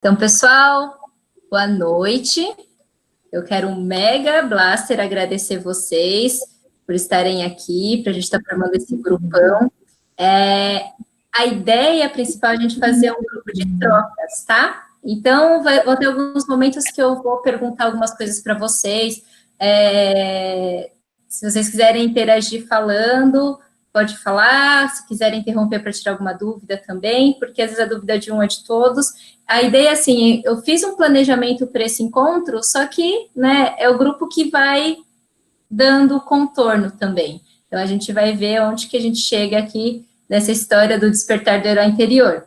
Então, pessoal, boa noite. Eu quero um mega blaster agradecer vocês por estarem aqui, para a gente estar formando esse grupão. A ideia principal é a gente fazer um grupo de trocas, tá? Então, vou ter alguns momentos que eu vou perguntar algumas coisas para vocês. Se vocês quiserem interagir falando, pode falar. Se quiserem interromper para tirar alguma dúvida também, porque às vezes a dúvida de um é de todos. A ideia, assim, eu fiz um planejamento para esse encontro, só que, né, é o grupo que vai dando contorno também. Então, a gente vai ver onde que a gente chega aqui nessa história do despertar do herói interior.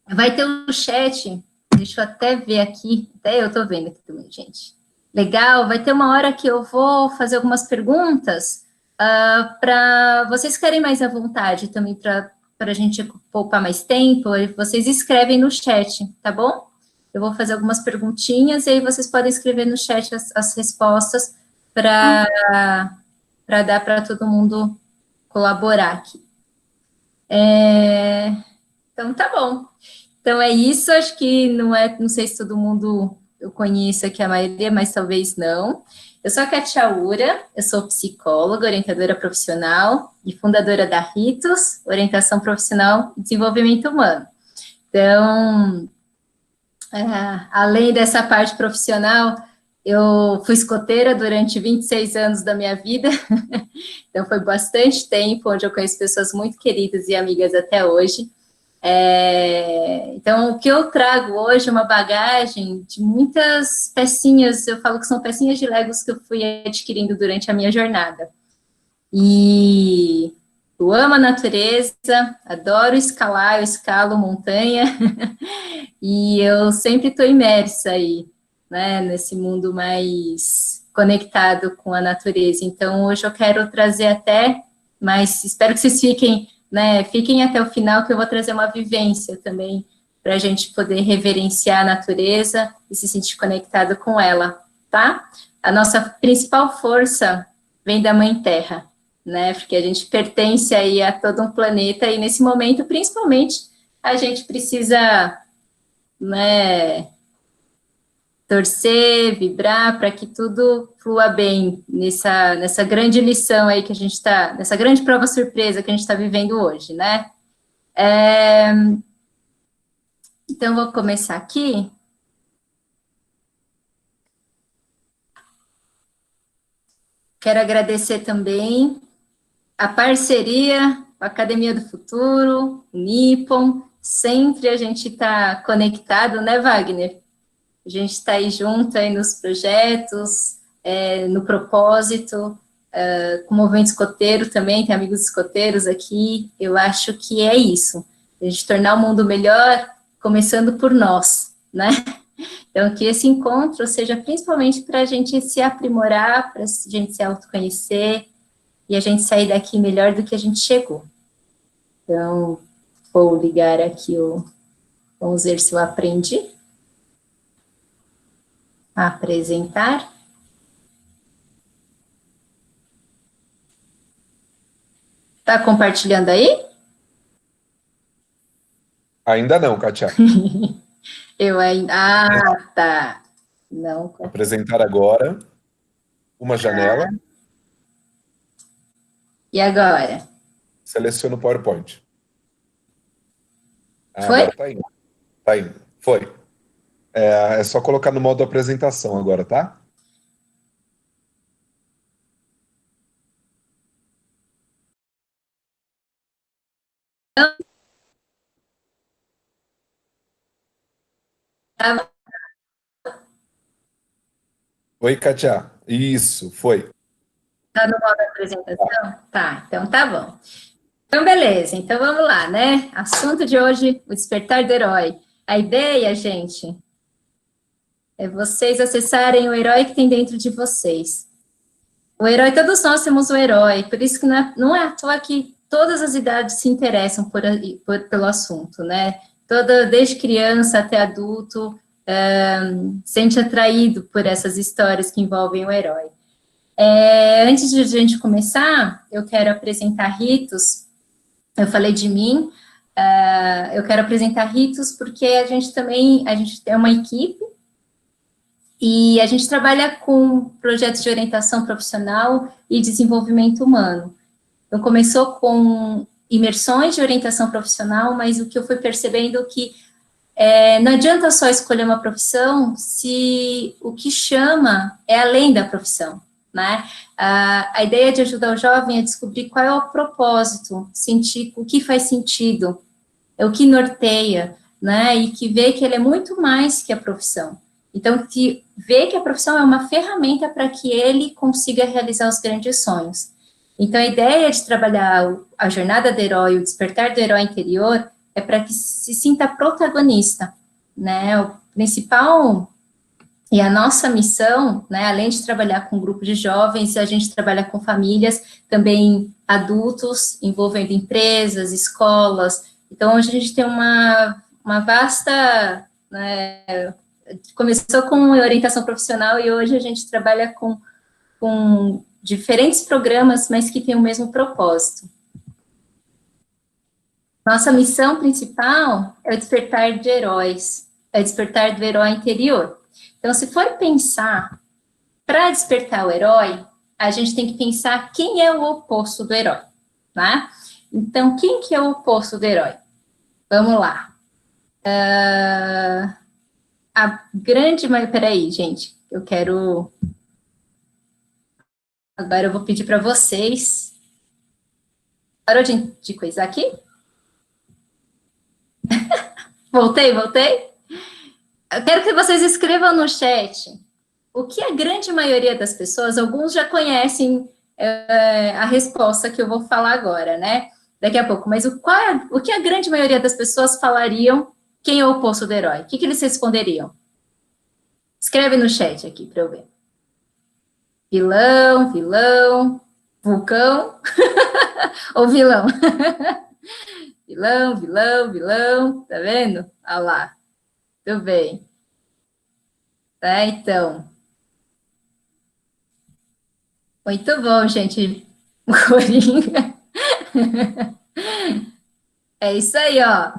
Vai ter um chat, deixa eu até ver aqui, até eu estou vendo aqui também, gente. Legal, vai ter uma hora que eu vou fazer algumas perguntas para vocês ficarem mais à vontade também, para a gente poupar mais tempo, vocês escrevem no chat, tá bom? Eu vou fazer algumas perguntinhas e aí vocês podem escrever no chat as respostas para dar para todo mundo colaborar aqui. Então, tá bom. Então, é isso, acho que não sei se todo mundo eu conheço aqui a maioria, mas talvez não. Eu sou a Katia Ura, eu sou psicóloga, orientadora profissional e fundadora da Ritos, Orientação Profissional e Desenvolvimento Humano. Então, além dessa parte profissional, eu fui escoteira durante 26 anos da minha vida, então foi bastante tempo onde eu conheço pessoas muito queridas e amigas até hoje. Então, o que eu trago hoje é uma bagagem de muitas pecinhas, eu falo que são pecinhas de Legos que eu fui adquirindo durante a minha jornada. E eu amo a natureza, adoro escalar, eu escalo montanha, e eu sempre estou imersa aí, né, nesse mundo mais conectado com a natureza. Então, hoje eu quero trazer até, mas espero que vocês fiquem até o final, que eu vou trazer uma vivência também, para a gente poder reverenciar a natureza e se sentir conectado com ela, tá? A nossa principal força vem da Mãe Terra, né? Porque a gente pertence aí a todo um planeta, e nesse momento, principalmente, a gente precisa, né, torcer, vibrar, para que tudo flua bem nessa grande lição aí que a gente está, nessa grande prova surpresa que a gente está vivendo hoje, né? Então, vou começar aqui. Quero agradecer também a parceria com a Academia do Futuro, o Nippon, sempre a gente está conectado, né, Wagner? A gente está aí junto aí nos projetos, no propósito, com o movimento escoteiro também, tem amigos escoteiros aqui. Eu acho que é isso, a gente tornar o mundo melhor, começando por nós, né? Então, que esse encontro seja principalmente para a gente se aprimorar, para a gente se autoconhecer e a gente sair daqui melhor do que a gente chegou. Então, vou ligar aqui vamos ver se eu aprendi a apresentar. Tá compartilhando aí? Ainda não, Katia. Eu ainda... Ah, tá. Não. Apresentar agora uma janela. E agora? Seleciona o PowerPoint. Foi? Agora tá indo. Tá indo. Foi. É só colocar no modo apresentação agora, tá? Oi, Katia. Isso, foi. Tá no modo apresentação? Tá, então tá bom. Então, beleza. Então, vamos lá, né? Assunto de hoje, o despertar do herói. A ideia, gente, é vocês acessarem o herói que tem dentro de vocês. O herói, todos nós temos um herói, por isso que não é à toa que todas as idades se interessam pelo assunto, né? Desde criança até adulto, sente atraído por essas histórias que envolvem o herói. Antes de a gente começar, eu quero apresentar Ritos. Eu falei de mim, Eu quero apresentar Ritos porque a gente é uma equipe e a gente trabalha com projetos de orientação profissional e desenvolvimento humano. Então, começou com imersões de orientação profissional, mas o que eu fui percebendo é que não adianta só escolher uma profissão se o que chama é além da profissão, né? A ideia de ajudar o jovem a descobrir qual é o propósito, sentir o que faz sentido, é o que norteia, né? E que vê que ele é muito mais que a profissão. Então, que vê que a profissão é uma ferramenta para que ele consiga realizar os grandes sonhos. Então, a ideia de trabalhar a jornada do herói, o despertar do herói interior, é para que se sinta protagonista, né? O principal e a nossa missão, né, além de trabalhar com um grupo de jovens, a gente trabalha com famílias, também adultos, envolvendo empresas, escolas. Então, hoje a gente tem uma vasta, né, começou com orientação profissional e hoje a gente trabalha com diferentes programas, mas que têm o mesmo propósito. Nossa missão principal é o despertar de heróis, é o despertar do herói interior. Então, se for pensar, para despertar o herói, a gente tem que pensar quem é o oposto do herói, né? Então, quem que é o oposto do herói? Vamos lá. A grande maioria... Peraí, gente, eu quero... Agora eu vou pedir para vocês... Parou de coisar aqui? Voltei? Eu quero que vocês escrevam no chat o que a grande maioria das pessoas, alguns já conhecem a resposta que eu vou falar agora, né? Daqui a pouco, mas o que a grande maioria das pessoas falariam quem é o oposto do herói? O que eles responderiam? Escreve no chat aqui para eu ver. Vilão, vulcão ou vilão? Vilão, tá vendo? Olha lá. Tudo bem. Tá, então. Muito bom, gente. Coringa. É isso aí, ó.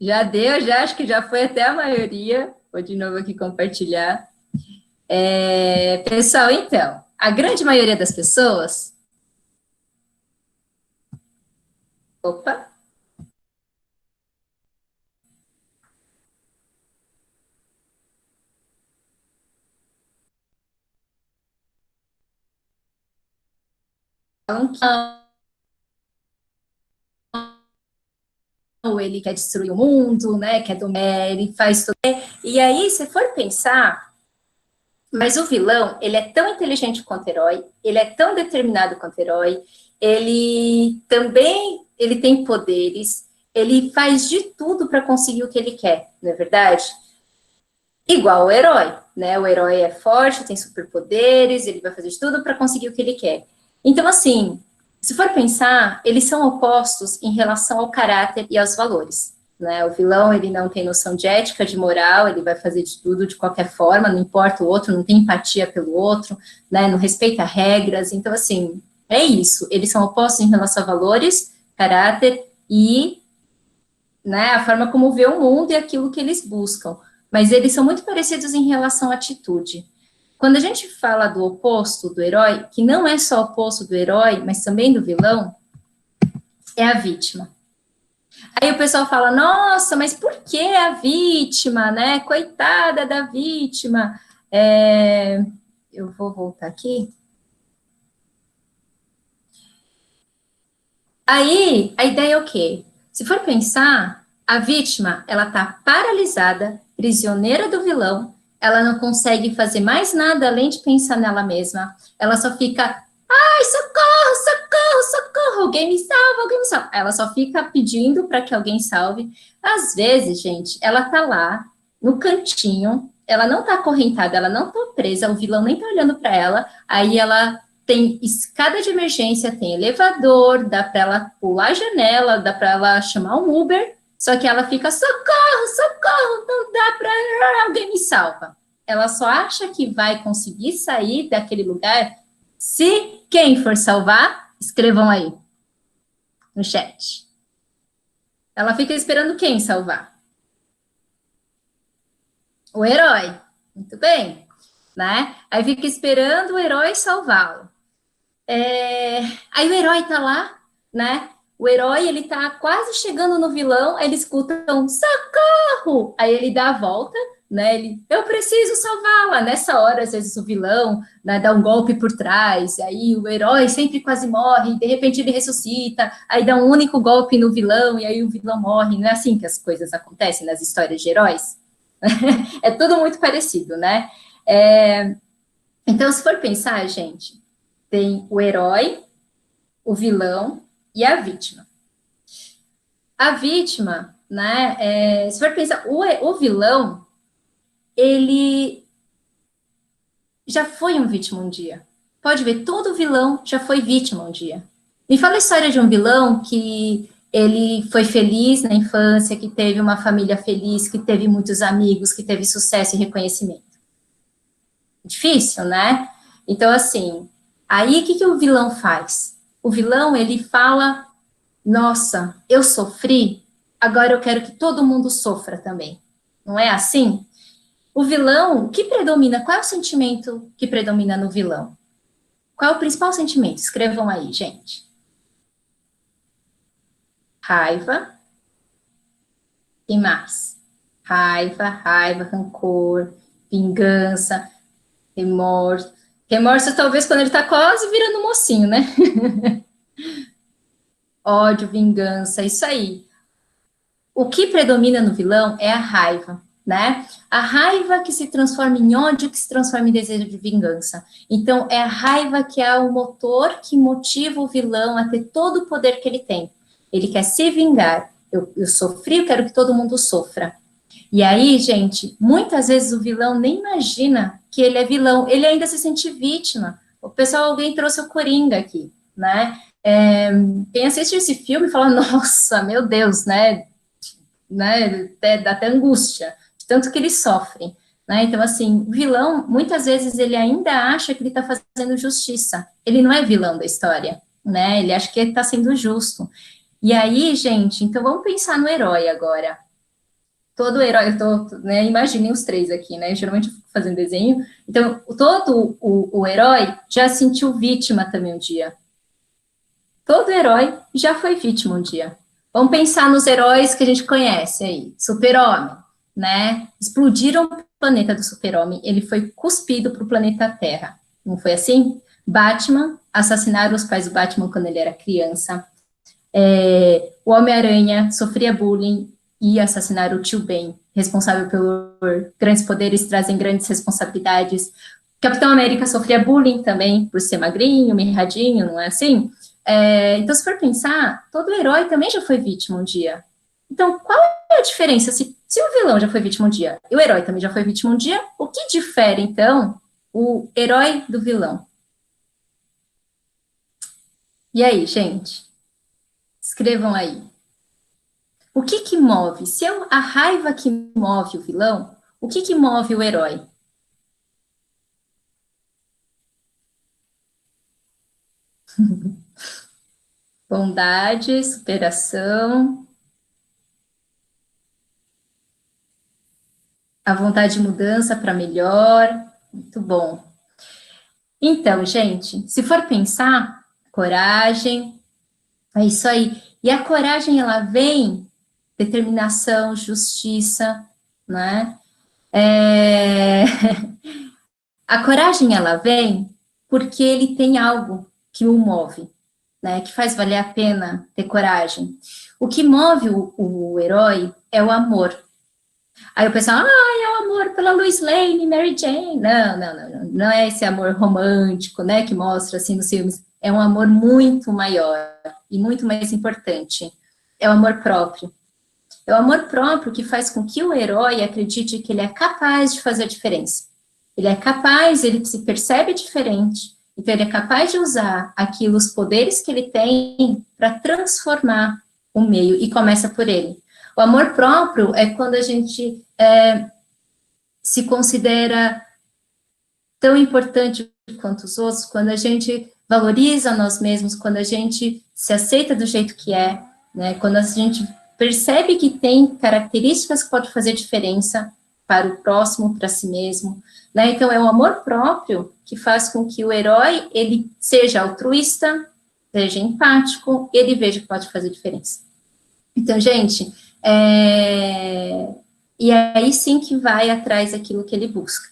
Já deu, acho que já foi até a maioria. Vou de novo aqui compartilhar. Pessoal, então, a grande maioria das pessoas... Opa! Falam que ele quer destruir o mundo, né? Ele faz tudo. E aí, se for pensar, mas o vilão, ele é tão inteligente quanto o herói, ele é tão determinado quanto o herói, ele tem poderes, ele faz de tudo para conseguir o que ele quer, não é verdade? Igual o herói, né? O herói é forte, tem superpoderes, ele vai fazer de tudo para conseguir o que ele quer. Então, assim, se for pensar, eles são opostos em relação ao caráter e aos valores, né? O vilão, ele não tem noção de ética, de moral, ele vai fazer de tudo de qualquer forma, não importa o outro, não tem empatia pelo outro, né? Não respeita regras. Então, assim, é isso. Eles são opostos em relação a valores, caráter e, né, a forma como vê o mundo e aquilo que eles buscam. Mas eles são muito parecidos em relação à atitude. Quando a gente fala do oposto do herói, que não é só o oposto do herói, mas também do vilão, é a vítima. Aí o pessoal fala, nossa, mas por que a vítima, né? Coitada da vítima. Eu vou voltar aqui. Aí, a ideia é o quê? Se for pensar, a vítima, ela tá paralisada, prisioneira do vilão, ela não consegue fazer mais nada além de pensar nela mesma, ela só fica, ai, socorro, socorro, socorro, alguém me salva, alguém me salva. Ela só fica pedindo para que alguém salve. Às vezes, gente, ela tá lá, no cantinho, ela não tá acorrentada, ela não tá presa, o vilão nem tá olhando para ela, aí ela tem escada de emergência, tem elevador, dá para ela pular a janela, dá para ela chamar um Uber, só que ela fica, socorro, socorro, não dá para, alguém me salva. Ela só acha que vai conseguir sair daquele lugar se quem for salvar, escrevam aí no chat. Ela fica esperando quem salvar? O herói. Muito bem, né? Aí fica esperando o herói salvá-lo. Aí o herói tá lá, né? O herói, ele tá quase chegando no vilão, aí ele escuta um socorro! Aí ele dá a volta, né? Eu preciso salvá-la. Nessa hora, às vezes, o vilão, né, dá um golpe por trás, aí o herói sempre quase morre, de repente ele ressuscita, aí dá um único golpe no vilão, e aí o vilão morre. Não é assim que as coisas acontecem nas histórias de heróis? É tudo muito parecido, né? Então, se for pensar, gente, tem o herói, o vilão e a vítima. A vítima, né, se for pensar, o vilão, ele já foi um vítima um dia. Pode ver, todo vilão já foi vítima um dia. Me fala a história de um vilão que ele foi feliz na infância, que teve uma família feliz, que teve muitos amigos, que teve sucesso e reconhecimento. Difícil, né? Então, assim, aí o que o vilão faz? O vilão, ele fala: nossa, eu sofri, agora eu quero que todo mundo sofra também. Não é assim? O vilão, o que predomina? Qual é o sentimento que predomina no vilão? Qual é o principal sentimento? Escrevam aí, gente. Raiva e mais. Raiva, rancor, vingança, remorso. Remorso talvez quando ele tá quase virando mocinho, né? Ódio, vingança, isso aí. O que predomina no vilão é a raiva, né? A raiva que se transforma em ódio, que se transforma em desejo de vingança. Então, é a raiva que é o motor que motiva o vilão a ter todo o poder que ele tem. Ele quer se vingar. Eu sofri, eu quero que todo mundo sofra. E aí, gente, muitas vezes o vilão nem imagina que ele é vilão, ele ainda se sente vítima. O pessoal, alguém trouxe o Coringa aqui, né? Quem assiste esse filme fala, nossa, meu Deus, né, dá até angústia, de tanto que eles sofrem, né, então, assim, o vilão, muitas vezes, ele ainda acha que ele está fazendo justiça, ele não é vilão da história, né, ele acha que ele está sendo justo, e aí, gente, então vamos pensar no herói agora, todo herói, eu tô, né, imaginei os três aqui, né, geralmente eu fico fazendo desenho, então, todo o herói já sentiu vítima também um dia, todo herói já foi vítima um dia. Vamos pensar nos heróis que a gente conhece aí. Super-Homem, né? Explodiram o planeta do Super-Homem, ele foi cuspido para o planeta Terra. Não foi assim? Batman, assassinaram os pais do Batman quando ele era criança. O Homem-Aranha sofria bullying e assassinaram o tio Ben, responsável por grandes poderes trazem grandes responsabilidades. Capitão América sofria bullying também, por ser magrinho, mirradinho, não é assim? Então, se for pensar, todo herói também já foi vítima um dia. Então, qual é a diferença? Se o vilão já foi vítima um dia e o herói também já foi vítima um dia, o que difere, então, o herói do vilão? E aí, gente? Escrevam aí. O que move? Se é a raiva que move o vilão, o que move o herói? Bondade, superação, a vontade de mudança para melhor. Muito bom. Então, gente, se for pensar, coragem, é isso aí. E a coragem, ela vem determinação, justiça, né? A coragem, ela vem porque ele tem algo que o move, né? Que faz valer a pena ter coragem. O que move o herói é o amor. Aí o pessoal, é o amor pela Lois Lane, Mary Jane. Não é esse amor romântico, né, que mostra assim nos filmes. É um amor muito maior e muito mais importante. É o amor próprio. É o amor próprio que faz com que o herói acredite que ele é capaz de fazer a diferença. Ele é capaz, ele se percebe diferente, então ele é capaz de usar aquilo, os poderes que ele tem para transformar o meio, e começa por ele. O amor próprio é quando a gente se considera tão importante quanto os outros, quando a gente valoriza nós mesmos, quando a gente se aceita do jeito que é, né? Quando a gente percebe que tem características que pode fazer diferença para o próximo, para si mesmo, né? Então, é o amor próprio que faz com que o herói, ele seja altruísta, seja empático, ele veja que pode fazer diferença. Então, gente, e aí sim que vai atrás daquilo que ele busca,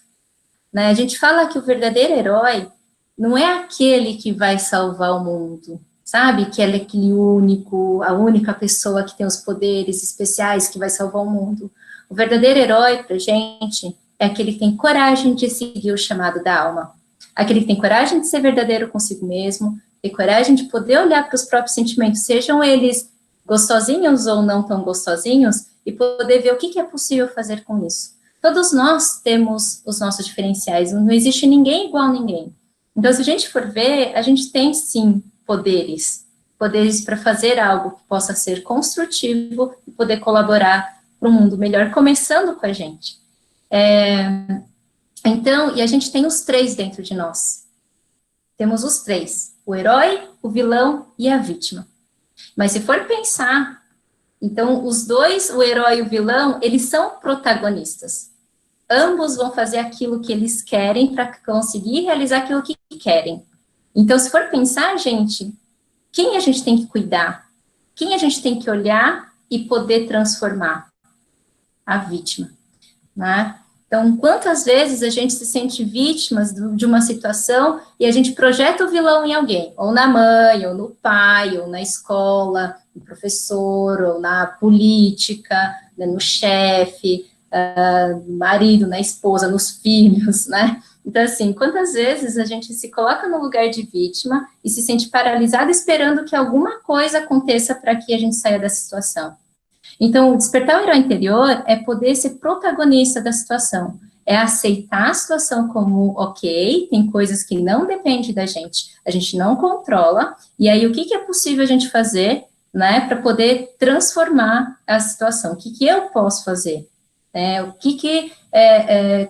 né? A gente fala que o verdadeiro herói não é aquele que vai salvar o mundo, sabe? Que ele é aquele único, a única pessoa que tem os poderes especiais que vai salvar o mundo. O verdadeiro herói pra gente é aquele que tem coragem de seguir o chamado da alma, aquele que tem coragem de ser verdadeiro consigo mesmo, ter coragem de poder olhar para os próprios sentimentos, sejam eles gostosinhos ou não tão gostosinhos, e poder ver o que é possível fazer com isso. Todos nós temos os nossos diferenciais, não existe ninguém igual a ninguém. Então, se a gente for ver, a gente tem, sim, poderes para fazer algo que possa ser construtivo e poder colaborar para um mundo melhor, começando com a gente. Então, e a gente tem os três dentro de nós. Temos os três, o herói, o vilão e a vítima. Mas se for pensar, então os dois, o herói e o vilão, eles são protagonistas. Ambos vão fazer aquilo que eles querem para conseguir realizar aquilo que querem. Então, se for pensar, gente, quem a gente tem que cuidar? Quem a gente tem que olhar e poder transformar? A vítima, né? Então, quantas vezes a gente se sente vítimas de uma situação e a gente projeta o vilão em alguém, ou na mãe, ou no pai, ou na escola, no professor, ou na política, né, no chefe, no marido, na esposa, nos filhos, né? Então, assim, quantas vezes a gente se coloca no lugar de vítima e se sente paralisado esperando que alguma coisa aconteça para que a gente saia dessa situação? Então, despertar o herói interior é poder ser protagonista da situação, é aceitar a situação como, ok, tem coisas que não dependem da gente, a gente não controla, e aí o que é possível a gente fazer, né, para poder transformar a situação? O que eu posso fazer?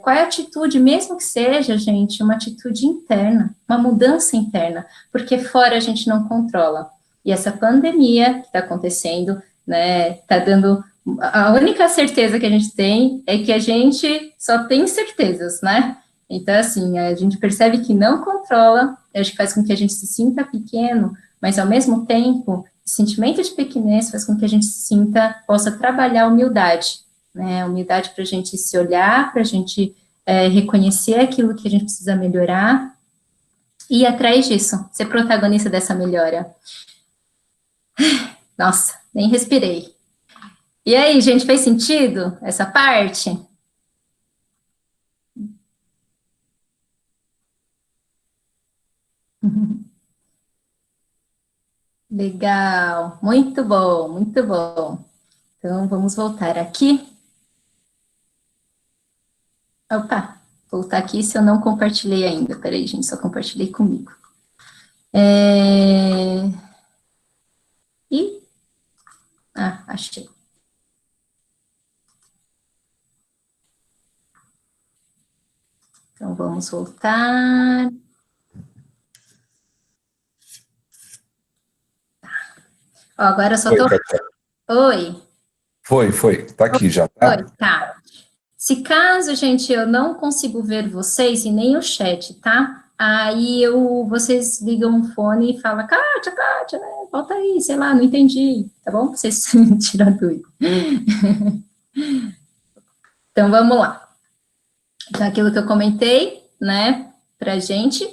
Qual é a atitude, mesmo que seja, gente, uma atitude interna, uma mudança interna, porque fora a gente não controla. E essa pandemia que está acontecendo, né, tá dando, a única certeza que a gente tem é que a gente só tem certezas, né? Então, assim, a gente percebe que não controla, acho que faz com que a gente se sinta pequeno, mas ao mesmo tempo, o sentimento de pequenez faz com que a gente se sinta, possa trabalhar a humildade, né? Humildade para a gente se olhar, para a gente reconhecer aquilo que a gente precisa melhorar e ir atrás disso, ser protagonista dessa melhora. Nossa, nem respirei. E aí, gente, fez sentido essa parte? Legal, muito bom, muito bom. Então, vamos voltar aqui. Opa, voltar aqui se eu não compartilhei ainda. Peraí, gente, só compartilhei comigo. Achei. Então, vamos voltar. Ó, agora eu só tô... Oi. Foi. Tá aqui já, tá? Oi, tá. Se caso, gente, eu não consigo ver vocês e nem o chat, tá? Aí vocês ligam o fone e falam, Kátia, né? Volta aí, sei lá, não entendi, tá bom? Vocês tiram a dúvida. Então, vamos lá. Então, aquilo que eu comentei, né, pra gente,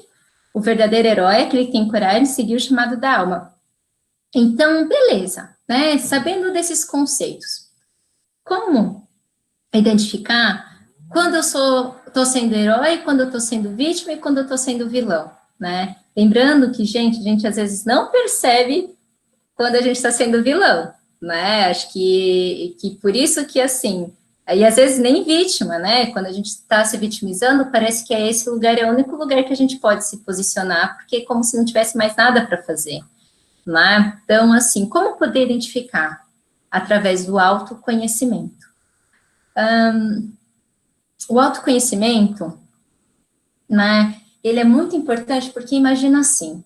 o verdadeiro herói é aquele que tem coragem de seguir o chamado da alma. Então, beleza, né? Sabendo desses conceitos, como identificar quando eu estou sendo herói, quando eu estou sendo vítima e quando eu estou sendo vilão, né? Lembrando que, gente, a gente às vezes não percebe quando a gente está sendo vilão, né? Acho que por isso que, assim, aí às vezes nem vítima, né? Quando a gente está se vitimizando, parece que esse lugar é o único lugar que a gente pode se posicionar, porque é como se não tivesse mais nada para fazer, né? Então, assim, como poder identificar? Através do autoconhecimento. O autoconhecimento, né, ele é muito importante porque imagina assim,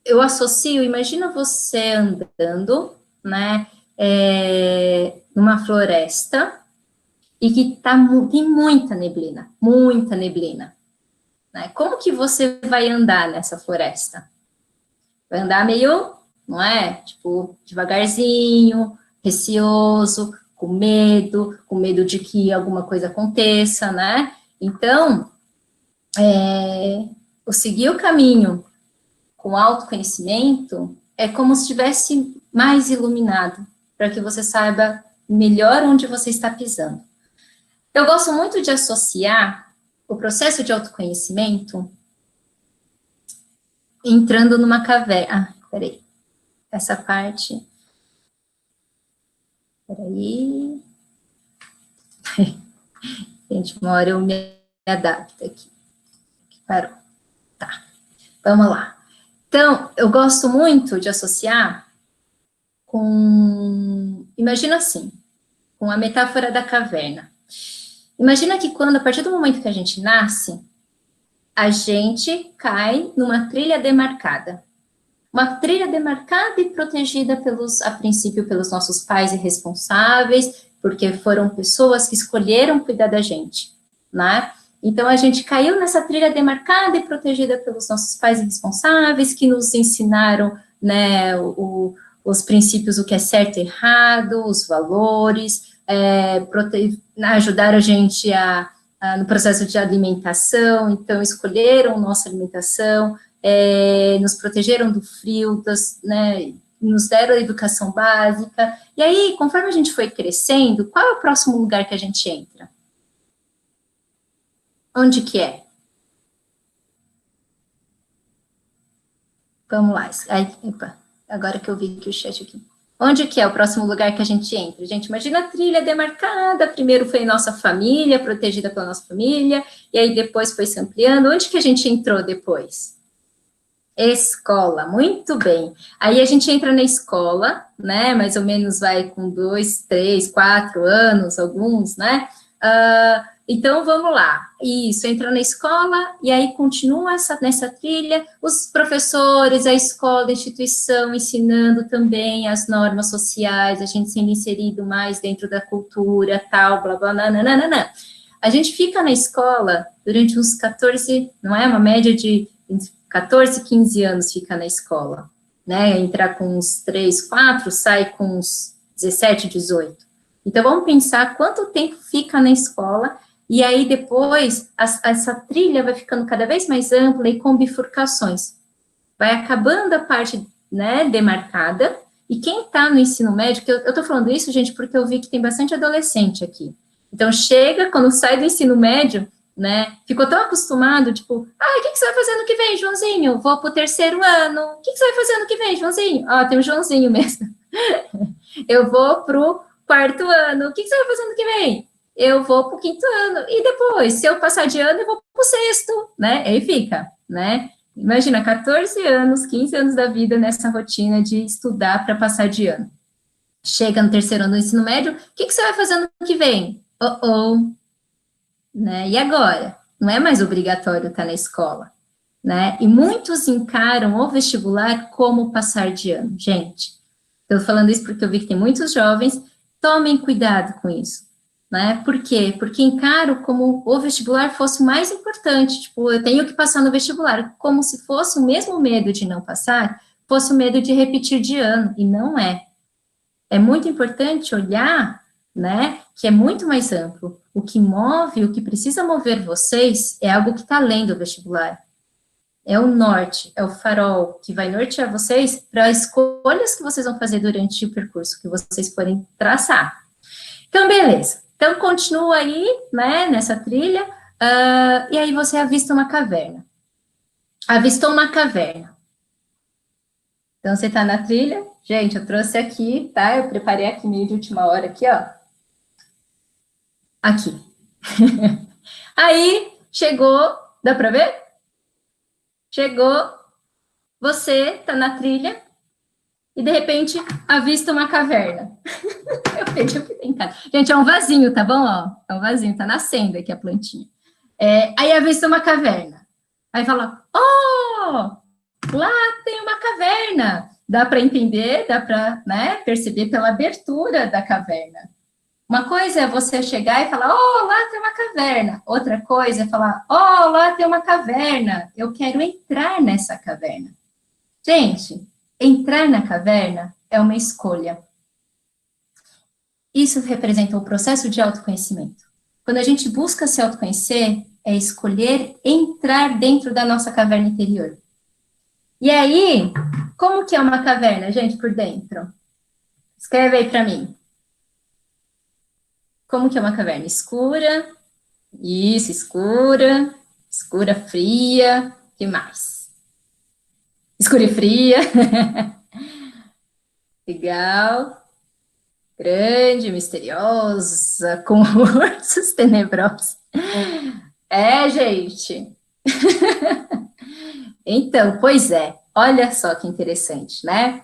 eu associo, imagina você andando, né, numa floresta e que tem muita neblina, né? Como que você vai andar nessa floresta? Vai andar meio, não é? Tipo, devagarzinho, receoso, com medo de que alguma coisa aconteça, né? Então, o seguir o caminho com autoconhecimento é como se estivesse mais iluminado, para que você saiba melhor onde você está pisando. Eu gosto muito de associar o processo de autoconhecimento entrando numa caverna. Peraí, essa parte. Peraí. Gente, uma hora eu me adapto aqui. Parou. Tá, vamos lá. Então, eu gosto muito de associar com... Imagina assim, com a metáfora da caverna. Imagina que quando, a partir do momento que a gente nasce, a gente cai numa trilha demarcada. Uma trilha demarcada e protegida a princípio, pelos nossos pais irresponsáveis, porque foram pessoas que escolheram cuidar da gente, né? Então, a gente caiu nessa trilha demarcada e protegida pelos nossos pais irresponsáveis, que nos ensinaram, né, os princípios, o que é certo e errado, os valores, ajudaram a gente no processo de alimentação, então escolheram nossa alimentação, nos protegeram do frio, né, nos deram a educação básica, e aí, conforme a gente foi crescendo, qual é o próximo lugar que a gente entra? Onde que é? Vamos lá. Epa, agora que eu vi que o chat aqui. Onde que é o próximo lugar que a gente entra? Gente, imagina a trilha demarcada, primeiro foi nossa família, protegida pela nossa família, e aí depois foi se ampliando. Onde que a gente entrou depois? Escola, muito bem. Aí a gente entra na escola, né, mais ou menos vai com 2, 3, 4 anos, alguns, né, então, vamos lá, isso, entra na escola, e aí continua nessa trilha, os professores, a escola, a instituição, ensinando também as normas sociais, a gente sendo inserido mais dentro da cultura, tal, blá, blá, nananana. A gente fica na escola durante uns 14, não é, uma média de 14, 15 anos fica na escola, né, entrar com uns 3, 4, sai com uns 17, 18. Então, vamos pensar quanto tempo fica na escola, e aí depois essa trilha vai ficando cada vez mais ampla e com bifurcações. Vai acabando a parte, né, demarcada, e quem está no ensino médio, que eu estou falando isso, gente, porque eu vi que tem bastante adolescente aqui. Então, chega, quando sai do ensino médio, né, ficou tão acostumado, tipo, o que você vai fazer ano que vem, Joãozinho? Vou para o 3º ano. O que você vai fazer ano que vem, Joãozinho? Tem o Joãozinho mesmo. Eu vou para o 4º ano. O que você vai fazer ano que vem? Eu vou para o 5º ano. E depois, se eu passar de ano, eu vou para o 6º, né? Aí fica, né? Imagina, 14 anos, 15 anos da vida nessa rotina de estudar para passar de ano. Chega no 3º ano do ensino médio, o que você vai fazer ano que vem? Né? E agora? Não é mais obrigatório estar na escola, né? E muitos encaram o vestibular como passar de ano. Gente, estou falando isso porque eu vi que tem muitos jovens, tomem cuidado com isso, né? Por quê? Porque encaro como o vestibular fosse o mais importante, tipo, eu tenho que passar no vestibular, como se fosse o mesmo medo de não passar, fosse o medo de repetir de ano, e não é. É muito importante olhar, né, que é muito mais amplo. O que move, o que precisa mover vocês é algo que está além do vestibular. É o norte, é o farol que vai nortear vocês para as escolhas que vocês vão fazer durante o percurso que vocês forem traçar. Então, beleza. Então, continua aí, né, nessa trilha, e aí você avista uma caverna. Avistou uma caverna. Então, você está na trilha. Gente, eu trouxe aqui, tá? Eu preparei aqui meio de última hora, aqui, ó. Aqui. Aí, chegou, dá para ver? Chegou, você tá na trilha, e de repente, avista uma caverna. Eu fui tentando. Gente, é um vasinho, tá bom? Ó, é um vasinho, tá nascendo aqui a plantinha. Aí avista uma caverna. Aí fala, lá tem uma caverna. Dá para entender, dá para, né, perceber pela abertura da caverna. Uma coisa é você chegar e falar, oh, lá tem uma caverna. Outra coisa é falar, oh, lá tem uma caverna. Eu quero entrar nessa caverna. Gente, entrar na caverna é uma escolha. Isso representa o processo de autoconhecimento. Quando a gente busca se autoconhecer, é escolher entrar dentro da nossa caverna interior. E aí, como que é uma caverna, gente, por dentro? Escreve aí para mim. Como que é uma caverna? Escura. Isso, escura. Escura, fria. O que mais? Escura e fria. Legal. Grande, misteriosa, com ursos tenebrosos. É, gente. Então, pois é. Olha só que interessante, né?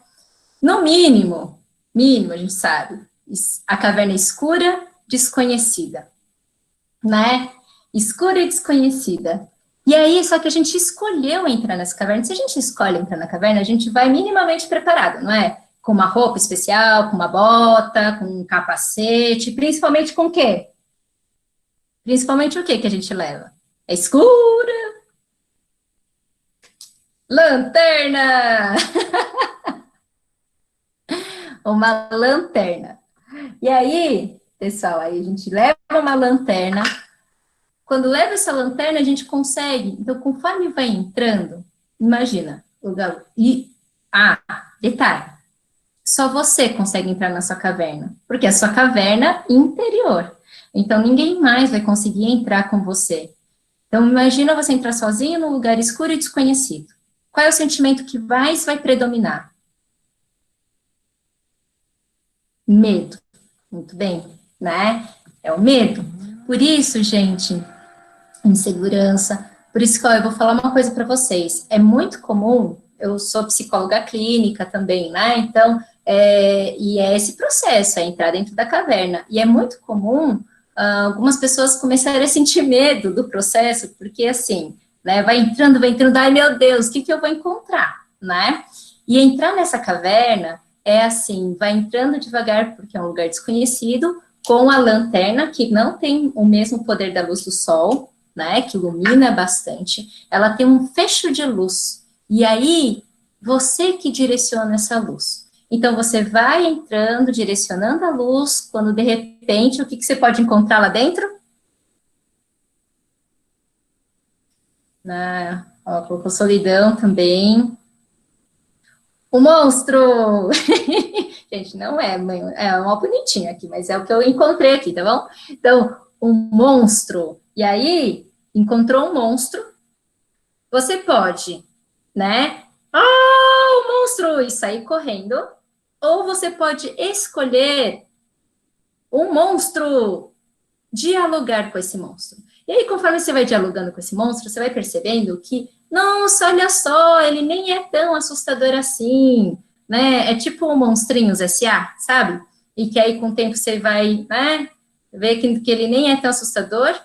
No mínimo, a gente sabe, a caverna é escura, desconhecida, né? Escura e desconhecida. E aí, só que a gente escolheu entrar nessa caverna. Se a gente escolhe entrar na caverna, a gente vai minimamente preparado, não é? Com uma roupa especial, com uma bota, com um capacete, principalmente com o quê? Principalmente o quê que a gente leva? É escura, lanterna! Uma lanterna. E aí, pessoal, aí a gente leva uma lanterna. Quando leva essa lanterna, a gente consegue. Então, conforme vai entrando, imagina, detalhe, só você consegue entrar na sua caverna, porque é a sua caverna interior. Então, ninguém mais vai conseguir entrar com você. Então, imagina você entrar sozinho num lugar escuro e desconhecido. Qual é o sentimento que mais vai predominar? Medo. Muito bem, né? É o medo. Por isso, gente, insegurança. Por isso que ó, eu vou falar uma coisa para vocês. É muito comum, eu sou psicóloga clínica também, né? Então, e é esse processo, é entrar dentro da caverna. E é muito comum algumas pessoas começarem a sentir medo do processo, porque assim, né, vai entrando, ai meu Deus, o que eu vou encontrar, né? E entrar nessa caverna é assim, vai entrando devagar, porque é um lugar desconhecido, com a lanterna, que não tem o mesmo poder da luz do sol, né, que ilumina bastante, ela tem um fecho de luz, e aí, você que direciona essa luz. Então, você vai entrando, direcionando a luz, quando de repente, o que você pode encontrar lá dentro? Colocou solidão também. O monstro! Gente, não é, mãe, é uma bonitinha aqui, mas é o que eu encontrei aqui, tá bom? Então, um monstro. E aí, encontrou um monstro, você pode, né? Ah, o monstro! E sair correndo. Ou você pode escolher um monstro, dialogar com esse monstro. E aí, conforme você vai dialogando com esse monstro, você vai percebendo que, nossa, olha só, ele nem é tão assustador assim, né? É tipo um Monstrinhos S.A., sabe? E que aí, com o tempo, você vai, né, ver que ele nem é tão assustador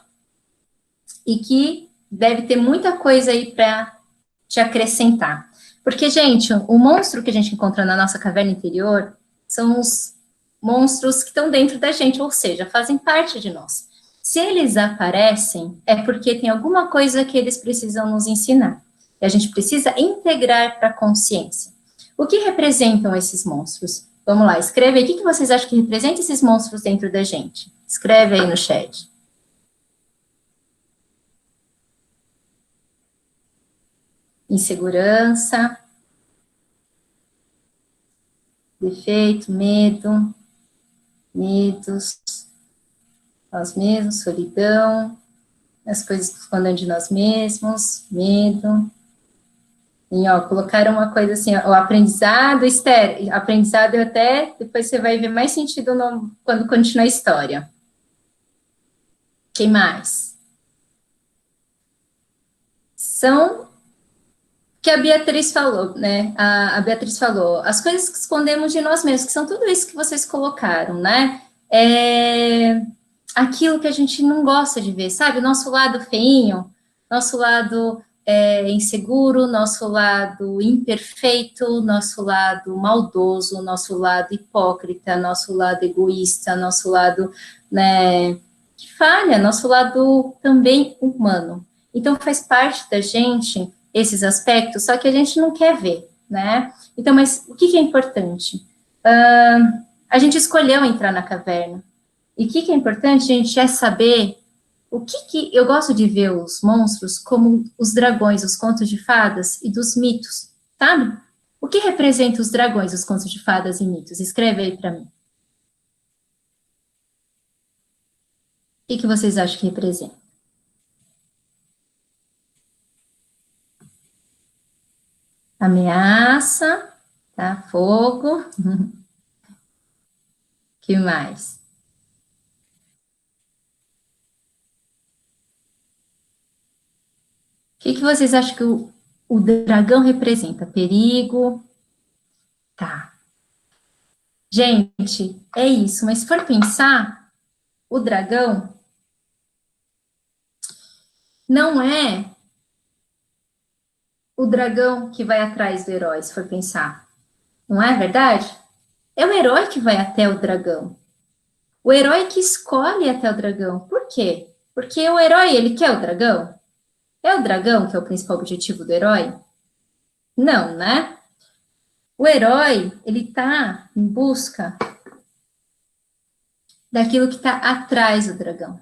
e que deve ter muita coisa aí para te acrescentar. Porque, gente, o monstro que a gente encontra na nossa caverna interior são os monstros que estão dentro da gente, ou seja, fazem parte de nós. Se eles aparecem, é porque tem alguma coisa que eles precisam nos ensinar. E a gente precisa integrar para a consciência. O que representam esses monstros? Vamos lá, escreve aí. O que vocês acham que representa esses monstros dentro da gente? Escreve aí no chat. Insegurança, defeito, medos, nós mesmos, solidão, as coisas que escondem de nós mesmos, medo. E, ó, colocaram uma coisa assim, ó, o aprendizado, Esther, aprendizado até, depois você vai ver mais sentido quando continuar a história. Quem mais? São que a Beatriz falou, né? A Beatriz falou, as coisas que escondemos de nós mesmos, que são tudo isso que vocês colocaram, né? É aquilo que a gente não gosta de ver, sabe? Nosso lado feinho, nosso lado inseguro, nosso lado imperfeito, nosso lado maldoso, nosso lado hipócrita, nosso lado egoísta, nosso lado, né, que falha, nosso lado também humano. Então, faz parte da gente esses aspectos, só que a gente não quer ver, né? Então, mas o que é importante? A gente escolheu entrar na caverna. E o que é importante, gente, é saber eu gosto de ver os monstros como os dragões, os contos de fadas e dos mitos, sabe? O que representa os dragões, os contos de fadas e mitos? Escreve aí para mim. O que vocês acham que representa? Ameaça, tá? Fogo. Que mais? O que vocês acham que o dragão representa? Perigo? Tá. Gente, é isso. Mas se for pensar, o dragão não é o dragão que vai atrás do herói, se for pensar. Não é verdade? É o herói que vai até o dragão. O herói que escolhe até o dragão. Por quê? Porque o herói, ele quer o dragão? É o dragão que é o principal objetivo do herói? Não, né? O herói, ele tá em busca daquilo que está atrás do dragão.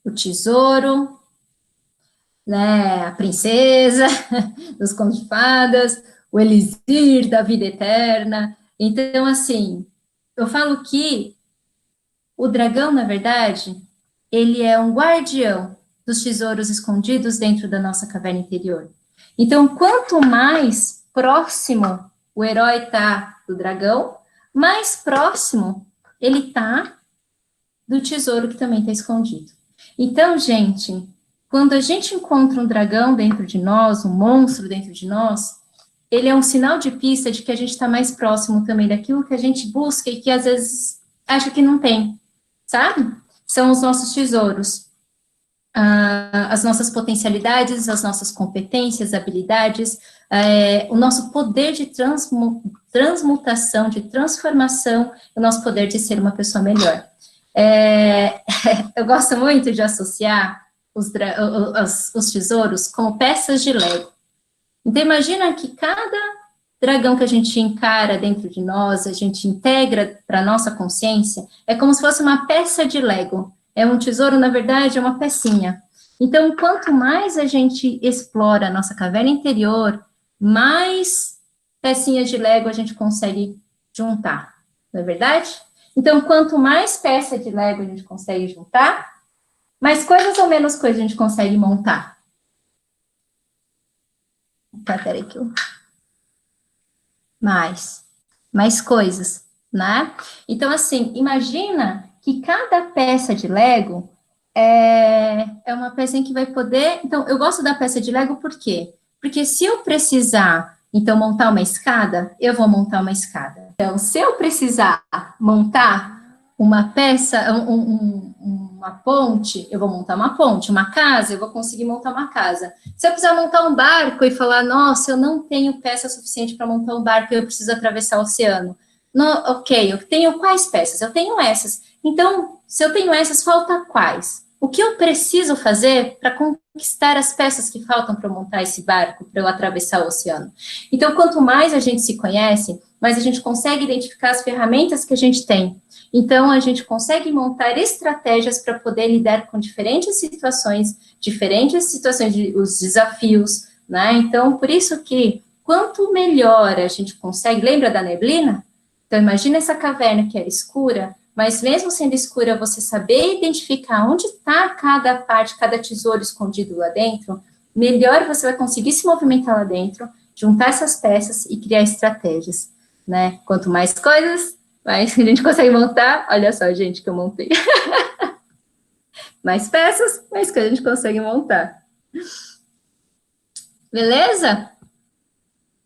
O tesouro, né, a princesa dos contos de fadas, o elixir da vida eterna. Então, assim, eu falo que o dragão, na verdade, ele é um guardião dos tesouros escondidos dentro da nossa caverna interior. Então, quanto mais próximo o herói está do dragão, mais próximo ele está do tesouro que também está escondido. Então, gente, quando a gente encontra um dragão dentro de nós, um monstro dentro de nós, ele é um sinal de pista de que a gente está mais próximo também daquilo que a gente busca e que às vezes acha que não tem, sabe? São os nossos tesouros, as nossas potencialidades, as nossas competências, habilidades, o nosso poder de transmutação, de transformação, o nosso poder de ser uma pessoa melhor. Eu gosto muito de associar os tesouros como peças de Lego. Então, imagina que cada dragão que a gente encara dentro de nós, a gente integra para a nossa consciência, é como se fosse uma peça de Lego. É um tesouro, na verdade, é uma pecinha. Então, quanto mais a gente explora a nossa caverna interior, mais pecinhas de Lego a gente consegue juntar, não é verdade? Então, quanto mais peça de Lego a gente consegue juntar, mais coisas ou menos coisas a gente consegue montar. Tá, peraí que eu... mais coisas, né? Então, assim, imagina que cada peça de Lego é uma peça em que vai poder... Então, eu gosto da peça de Lego por quê? Porque se eu precisar, então, montar uma escada, eu vou montar uma escada. Então, se eu precisar montar uma peça, uma ponte, eu vou montar uma ponte, uma casa, eu vou conseguir montar uma casa. Se eu precisar montar um barco e falar, nossa, eu não tenho peça suficiente para montar um barco, eu preciso atravessar o oceano. No, ok, eu tenho quais peças? Eu tenho essas. Então, se eu tenho essas, falta quais? O que eu preciso fazer para conquistar as peças que faltam para montar esse barco, para eu atravessar o oceano? Então, quanto mais a gente se conhece, mais a gente consegue identificar as ferramentas que a gente tem. Então, a gente consegue montar estratégias para poder lidar com diferentes situações, os desafios, né? Então, por isso que, quanto melhor a gente consegue, lembra da neblina? Então, imagina essa caverna que era escura, mas mesmo sendo escura, você saber identificar onde está cada parte, cada tesouro escondido lá dentro, melhor você vai conseguir se movimentar lá dentro, juntar essas peças e criar estratégias, né? Quanto mais coisas, mais a gente consegue montar. Olha só, gente, que eu montei. Mais peças, mais coisas a gente consegue montar. Beleza?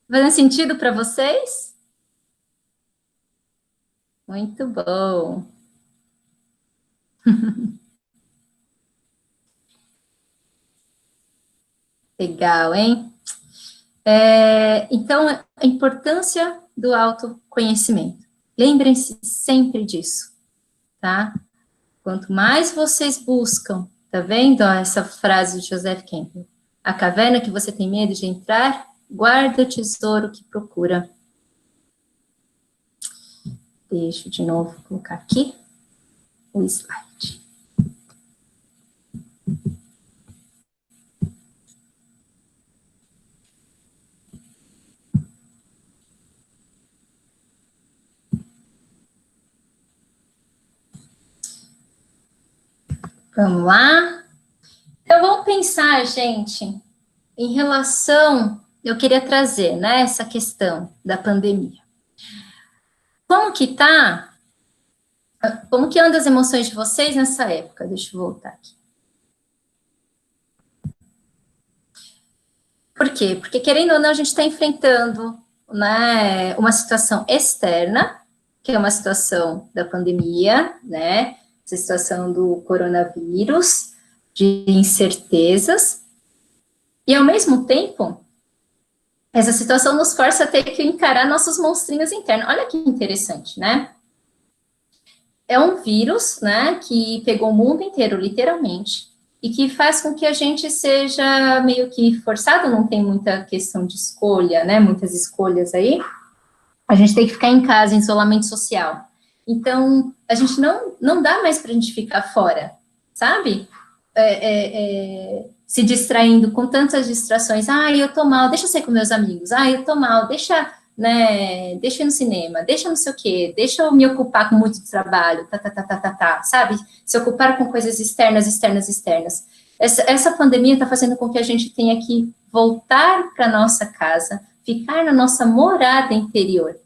Fazendo sentido para vocês? Muito bom. Legal, hein? Então, a importância do autoconhecimento. Lembrem-se sempre disso, tá? Quanto mais vocês buscam, tá vendo? Ó, essa frase de Joseph Campbell. A caverna que você tem medo de entrar, guarda o tesouro que procura. Deixa eu de novo colocar aqui o slide. Vamos lá? Então, vamos pensar, gente, em relação, eu queria trazer, né, essa questão da pandemia. Como que andam as emoções de vocês nessa época? Deixa eu voltar aqui. Por quê? Porque, querendo ou não, a gente está enfrentando, né, uma situação externa, que é uma situação da pandemia, né, essa situação do coronavírus, de incertezas, e, ao mesmo tempo, essa situação nos força a ter que encarar nossos monstrinhos internos. Olha que interessante, né? É um vírus, né, que pegou o mundo inteiro, literalmente, e que faz com que a gente seja meio que forçado, não tem muita questão de escolha, né, muitas escolhas aí, a gente tem que ficar em casa, em isolamento social. Então, a gente não dá mais para a gente ficar fora, sabe? Se distraindo com tantas distrações. Eu tô mal, deixa eu sair com meus amigos. Eu tô mal, deixa eu ir no cinema, deixa não sei o quê, deixa eu me ocupar com muito trabalho, sabe? Se ocupar com coisas externas. Essa pandemia está fazendo com que a gente tenha que voltar para nossa casa, ficar na nossa morada interior,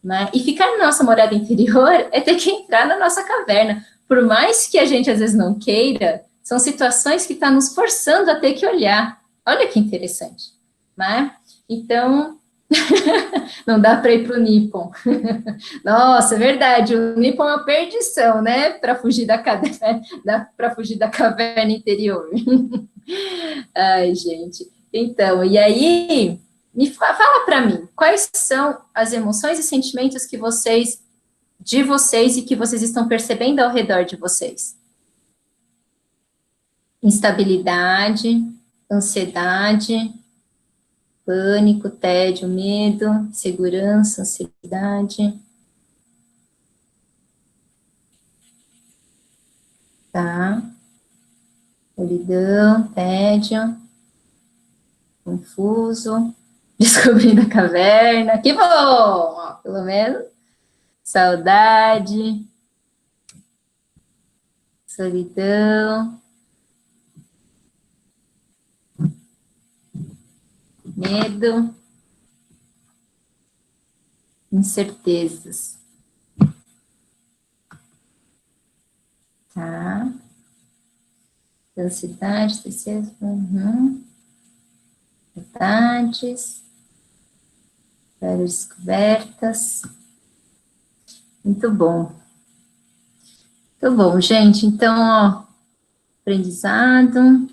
né? E ficar na nossa morada interior é ter que entrar na nossa caverna. Por mais que a gente às vezes não queira, são situações que estão nos forçando a ter que olhar. Olha que interessante, né? Então, não dá para ir para o Nippon. Nossa, é verdade, o Nippon é uma perdição, né? Para fugir da caverna interior. Ai, gente. Então, e aí, fala para mim, quais são as emoções e sentimentos de vocês e que vocês estão percebendo ao redor de vocês? Instabilidade, ansiedade, pânico, tédio, medo, insegurança, ansiedade. Tá? Solidão, tédio, confuso, descobrindo a caverna. Que bom! Ó, pelo menos. Saudade, solidão, medo, incertezas. Tá? Ansiedade, tristeza, vontades, várias descobertas. Muito bom. Muito bom, gente. Então, ó, aprendizado,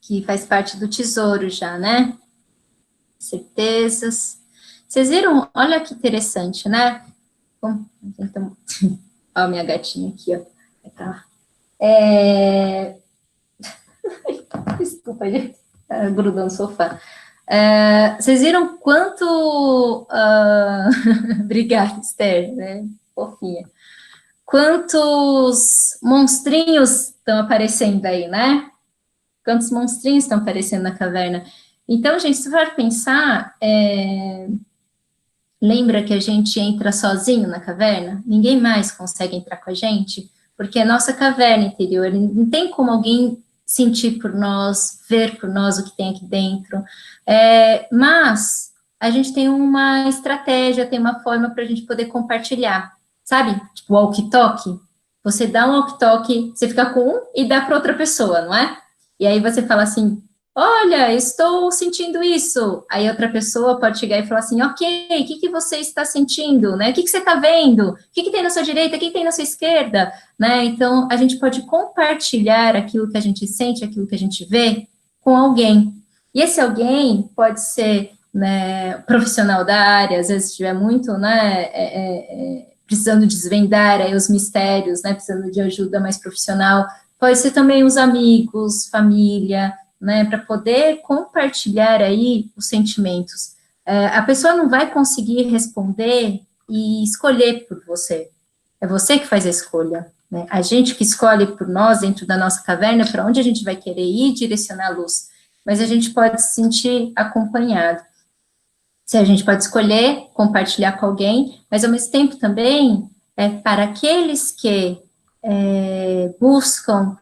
que faz parte do tesouro já, né? Certezas. Vocês viram? Olha que interessante, né? Bom, então, ó, minha gatinha aqui, ó. Desculpa, gente. Tá grudando no sofá. Vocês viram quanto... Obrigada, Esther, né? Fofinha. Quantos monstrinhos estão aparecendo aí, né? Quantos monstrinhos estão aparecendo na caverna? Então, gente, se for pensar, lembra que a gente entra sozinho na caverna? Ninguém mais consegue entrar com a gente, porque é nossa caverna interior, não tem como alguém sentir por nós, ver por nós o que tem aqui dentro, mas a gente tem uma estratégia, tem uma forma para a gente poder compartilhar, sabe? Tipo, walkie-talkie. Você dá um walkie-talkie, você fica com um e dá para outra pessoa, não é? E aí você fala assim, olha, estou sentindo isso. Aí outra pessoa pode chegar e falar assim, ok, o que você está sentindo, né? O que você está vendo? O que tem na sua direita? O que tem na sua esquerda? Né? Então, a gente pode compartilhar aquilo que a gente sente, aquilo que a gente vê com alguém. E esse alguém pode ser, né, profissional da área, às vezes estiver muito, né, precisando desvendar aí os mistérios, né, precisando de ajuda mais profissional. Pode ser também os amigos, família, né, para poder compartilhar aí os sentimentos. A pessoa não vai conseguir responder e escolher por você. É você que faz a escolha, né? A gente que escolhe por nós, dentro da nossa caverna, para onde a gente vai querer ir, direcionar a luz. Mas a gente pode se sentir acompanhado. Se a gente pode escolher compartilhar com alguém, mas ao mesmo tempo também, para aqueles que buscam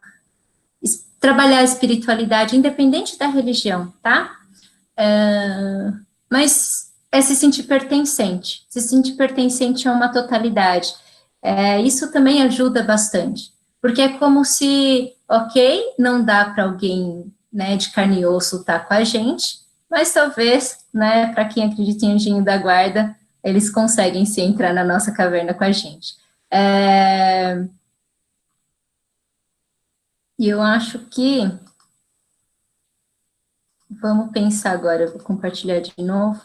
trabalhar a espiritualidade, independente da religião, tá? Mas é se sentir pertencente. Se sentir pertencente a uma totalidade. Isso também ajuda bastante. Porque é como se, ok, não dá para alguém, né, de carne e osso estar com a gente, mas talvez, né, para quem acredita em anjinho da guarda, eles conseguem se entrar na nossa caverna com a gente. E eu acho que vamos pensar agora, eu vou compartilhar de novo.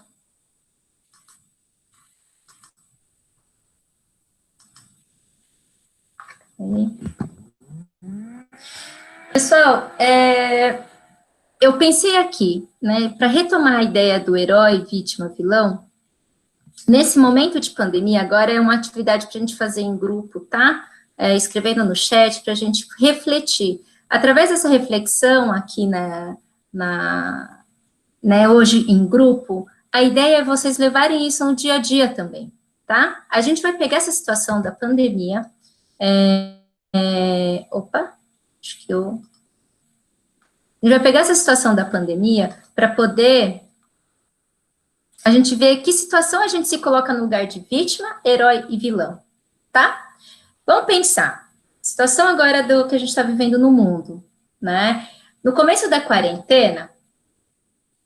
Pessoal, eu pensei aqui, né, para retomar a ideia do herói, vítima, vilão, nesse momento de pandemia, agora é uma atividade para a gente fazer em grupo, tá? Escrevendo no chat, para a gente refletir. Através dessa reflexão aqui né, hoje em grupo, a ideia é vocês levarem isso no dia a dia também, tá? A gente vai pegar essa situação da pandemia. Opa, acho que eu. A gente vai pegar essa situação da pandemia para poder a gente ver que situação a gente se coloca no lugar de vítima, herói e vilão, tá? Vamos pensar. Situação agora do que a gente está vivendo no mundo, né? No começo da quarentena,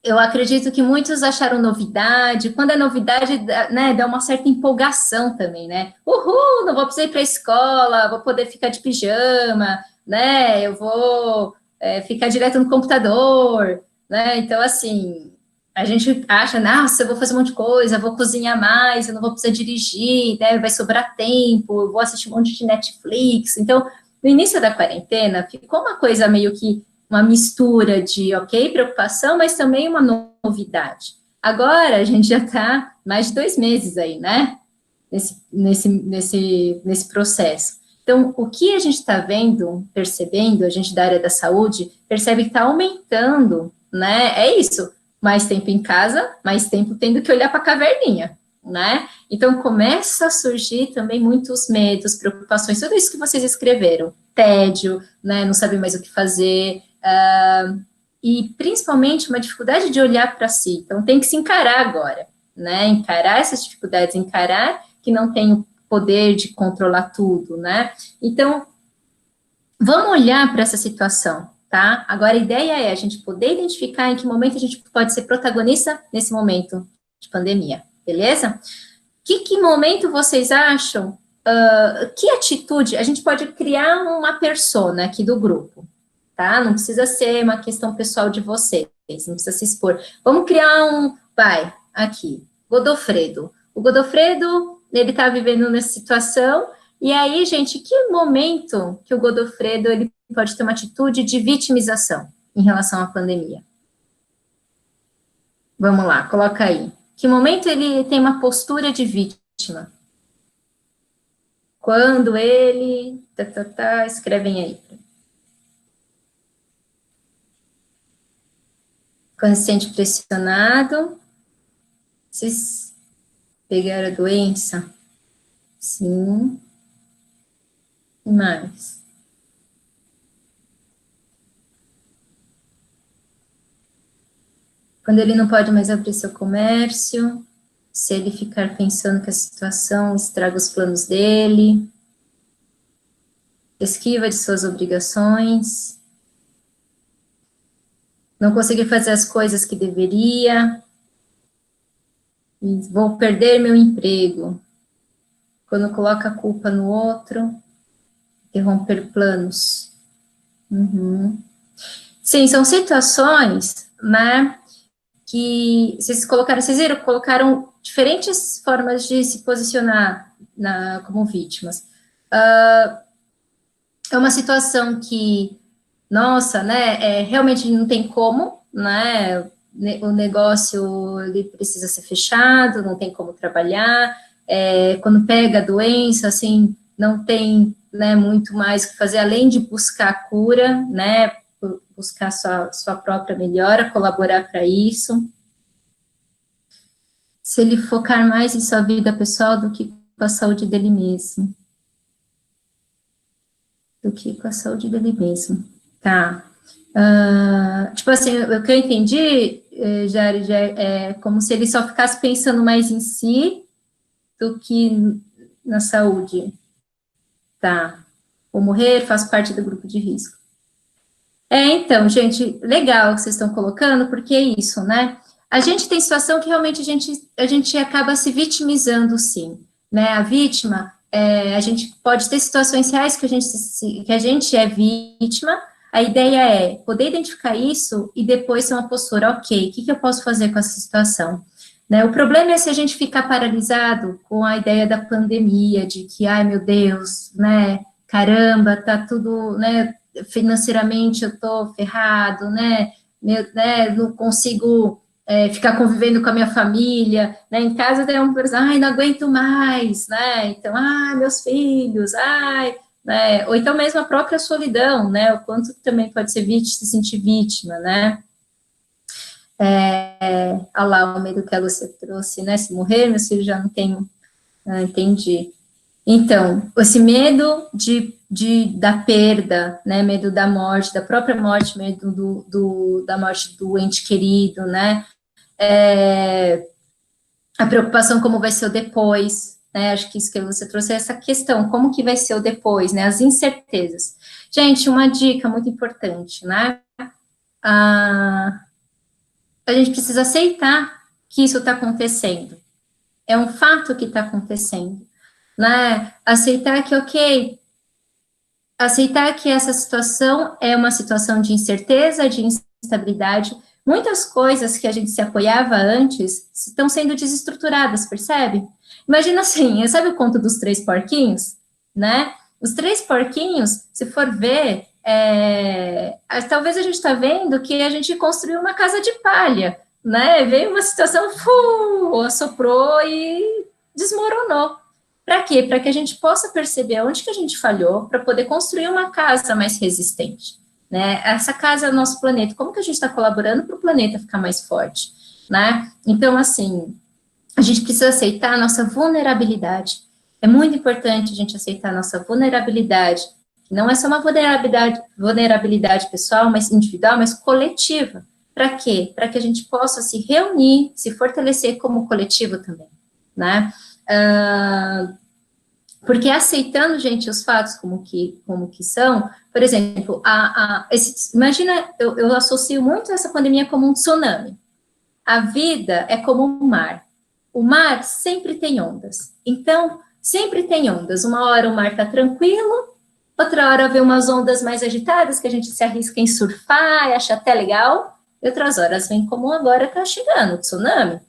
eu acredito que muitos acharam novidade. Quando é novidade, né, dá uma certa empolgação também, né? Uhul, não vou precisar ir para a escola, vou poder ficar de pijama, né? Eu vou ficar direto no computador, né? Então, assim, a gente acha, nossa, eu vou fazer um monte de coisa, vou cozinhar mais, eu não vou precisar dirigir, né? Vai sobrar tempo, eu vou assistir um monte de Netflix. Então, no início da quarentena, ficou uma coisa meio que uma mistura de, ok, preocupação, mas também uma novidade. Agora, a gente já está mais de 2 meses aí, né? Nesse processo. Então, o que a gente está vendo, percebendo, a gente da área da saúde, percebe que está aumentando, né? É isso, mais tempo em casa, mais tempo tendo que olhar para a caverninha, né? Então, começa a surgir também muitos medos, preocupações, tudo isso que vocês escreveram, tédio, né? Não saber mais o que fazer, e principalmente uma dificuldade de olhar para si. Então, tem que se encarar agora, né? Encarar essas dificuldades, encarar que não tem o poder de controlar tudo, né? Então, vamos olhar para essa situação, tá? Agora, a ideia é a gente poder identificar em que momento a gente pode ser protagonista nesse momento de pandemia, beleza? Que momento vocês acham? Que atitude? A gente pode criar uma persona aqui do grupo, tá? Não precisa ser uma questão pessoal de vocês, não precisa se expor. Vamos criar aqui, Godofredo. O Godofredo, ele tá vivendo nessa situação, e aí, gente, que momento que o Godofredo, ele pode ter uma atitude de vitimização em relação à pandemia? Vamos lá, coloca aí. Que momento ele tem uma postura de vítima? Quando ele... escrevem aí. Quando se sente pressionado, vocês pegaram a doença? Sim. E mais? Quando ele não pode mais abrir seu comércio, se ele ficar pensando que a situação estraga os planos dele, esquiva de suas obrigações, não conseguir fazer as coisas que deveria, vou perder meu emprego. Quando coloca a culpa no outro, interromper planos. Uhum. Sim, são situações, né, que vocês viram, colocaram diferentes formas de se posicionar como vítimas. É uma situação que, nossa, né, realmente não tem como, né, o negócio ele precisa ser fechado, não tem como trabalhar, quando pega a doença, assim, não tem, né, muito mais o que fazer, além de buscar a cura, né, buscar sua própria melhora, colaborar para isso. Se ele focar mais em sua vida pessoal do que com a saúde dele mesmo. Do que com a saúde dele mesmo. Tá. Tipo assim, o que eu entendi, Jari, é como se ele só ficasse pensando mais em si do que na saúde. Tá. Vou morrer, faço parte do grupo de risco. Então, gente, legal que vocês estão colocando, porque é isso, né? A gente tem situação que realmente a gente acaba se vitimizando, sim, né? A vítima, a gente pode ter situações reais que a gente é vítima, a ideia é poder identificar isso e depois ter uma postura, ok, o que eu posso fazer com essa situação? Né? O problema é se a gente ficar paralisado com a ideia da pandemia, de que, ai meu Deus, né, caramba, tá tudo, né, financeiramente eu tô ferrado, né, não consigo ficar convivendo com a minha família, né, em casa tem uma pessoa, ai, não aguento mais, né, então, ai, meus filhos, ai, né, ou então mesmo a própria solidão, né, o quanto também pode ser se sentir vítima, né, olha lá o medo que a Lúcia trouxe, né, se morrer, meus filhos já não tenho, entendi. Então, esse medo da perda, né, medo da morte, da própria morte, medo da morte do ente querido, né, a preocupação como vai ser o depois, né, acho que isso que você trouxe é essa questão, como que vai ser o depois, né, as incertezas. Gente, uma dica muito importante, né, a gente precisa aceitar que isso está acontecendo, é um fato que está acontecendo, né, aceitar que, ok, aceitar que essa situação é uma situação de incerteza, de instabilidade. Muitas coisas que a gente se apoiava antes estão sendo desestruturadas, percebe? Imagina assim, sabe o conto dos três porquinhos? Né? Os três porquinhos, se for ver, talvez a gente está vendo que a gente construiu uma casa de palha, né? Veio uma situação, assoprou e desmoronou. Para quê? Para que a gente possa perceber onde que a gente falhou, para poder construir uma casa mais resistente, né? Essa casa é o nosso planeta, como que a gente está colaborando para o planeta ficar mais forte, né? Então, assim, a gente precisa aceitar a nossa vulnerabilidade. É muito importante a gente aceitar a nossa vulnerabilidade, que não é só uma vulnerabilidade pessoal, mas individual, mas coletiva. Para quê? Para que a gente possa se reunir, se fortalecer como coletivo também, né? Porque aceitando, gente, os fatos como que são, por exemplo, imagina, eu associo muito essa pandemia como um tsunami. A vida é como um mar. O mar sempre tem ondas. Então, sempre tem ondas. Uma hora o mar está tranquilo, outra hora vem umas ondas mais agitadas que a gente se arrisca em surfar e acha até legal, e outras horas vem como agora está chegando, o tsunami,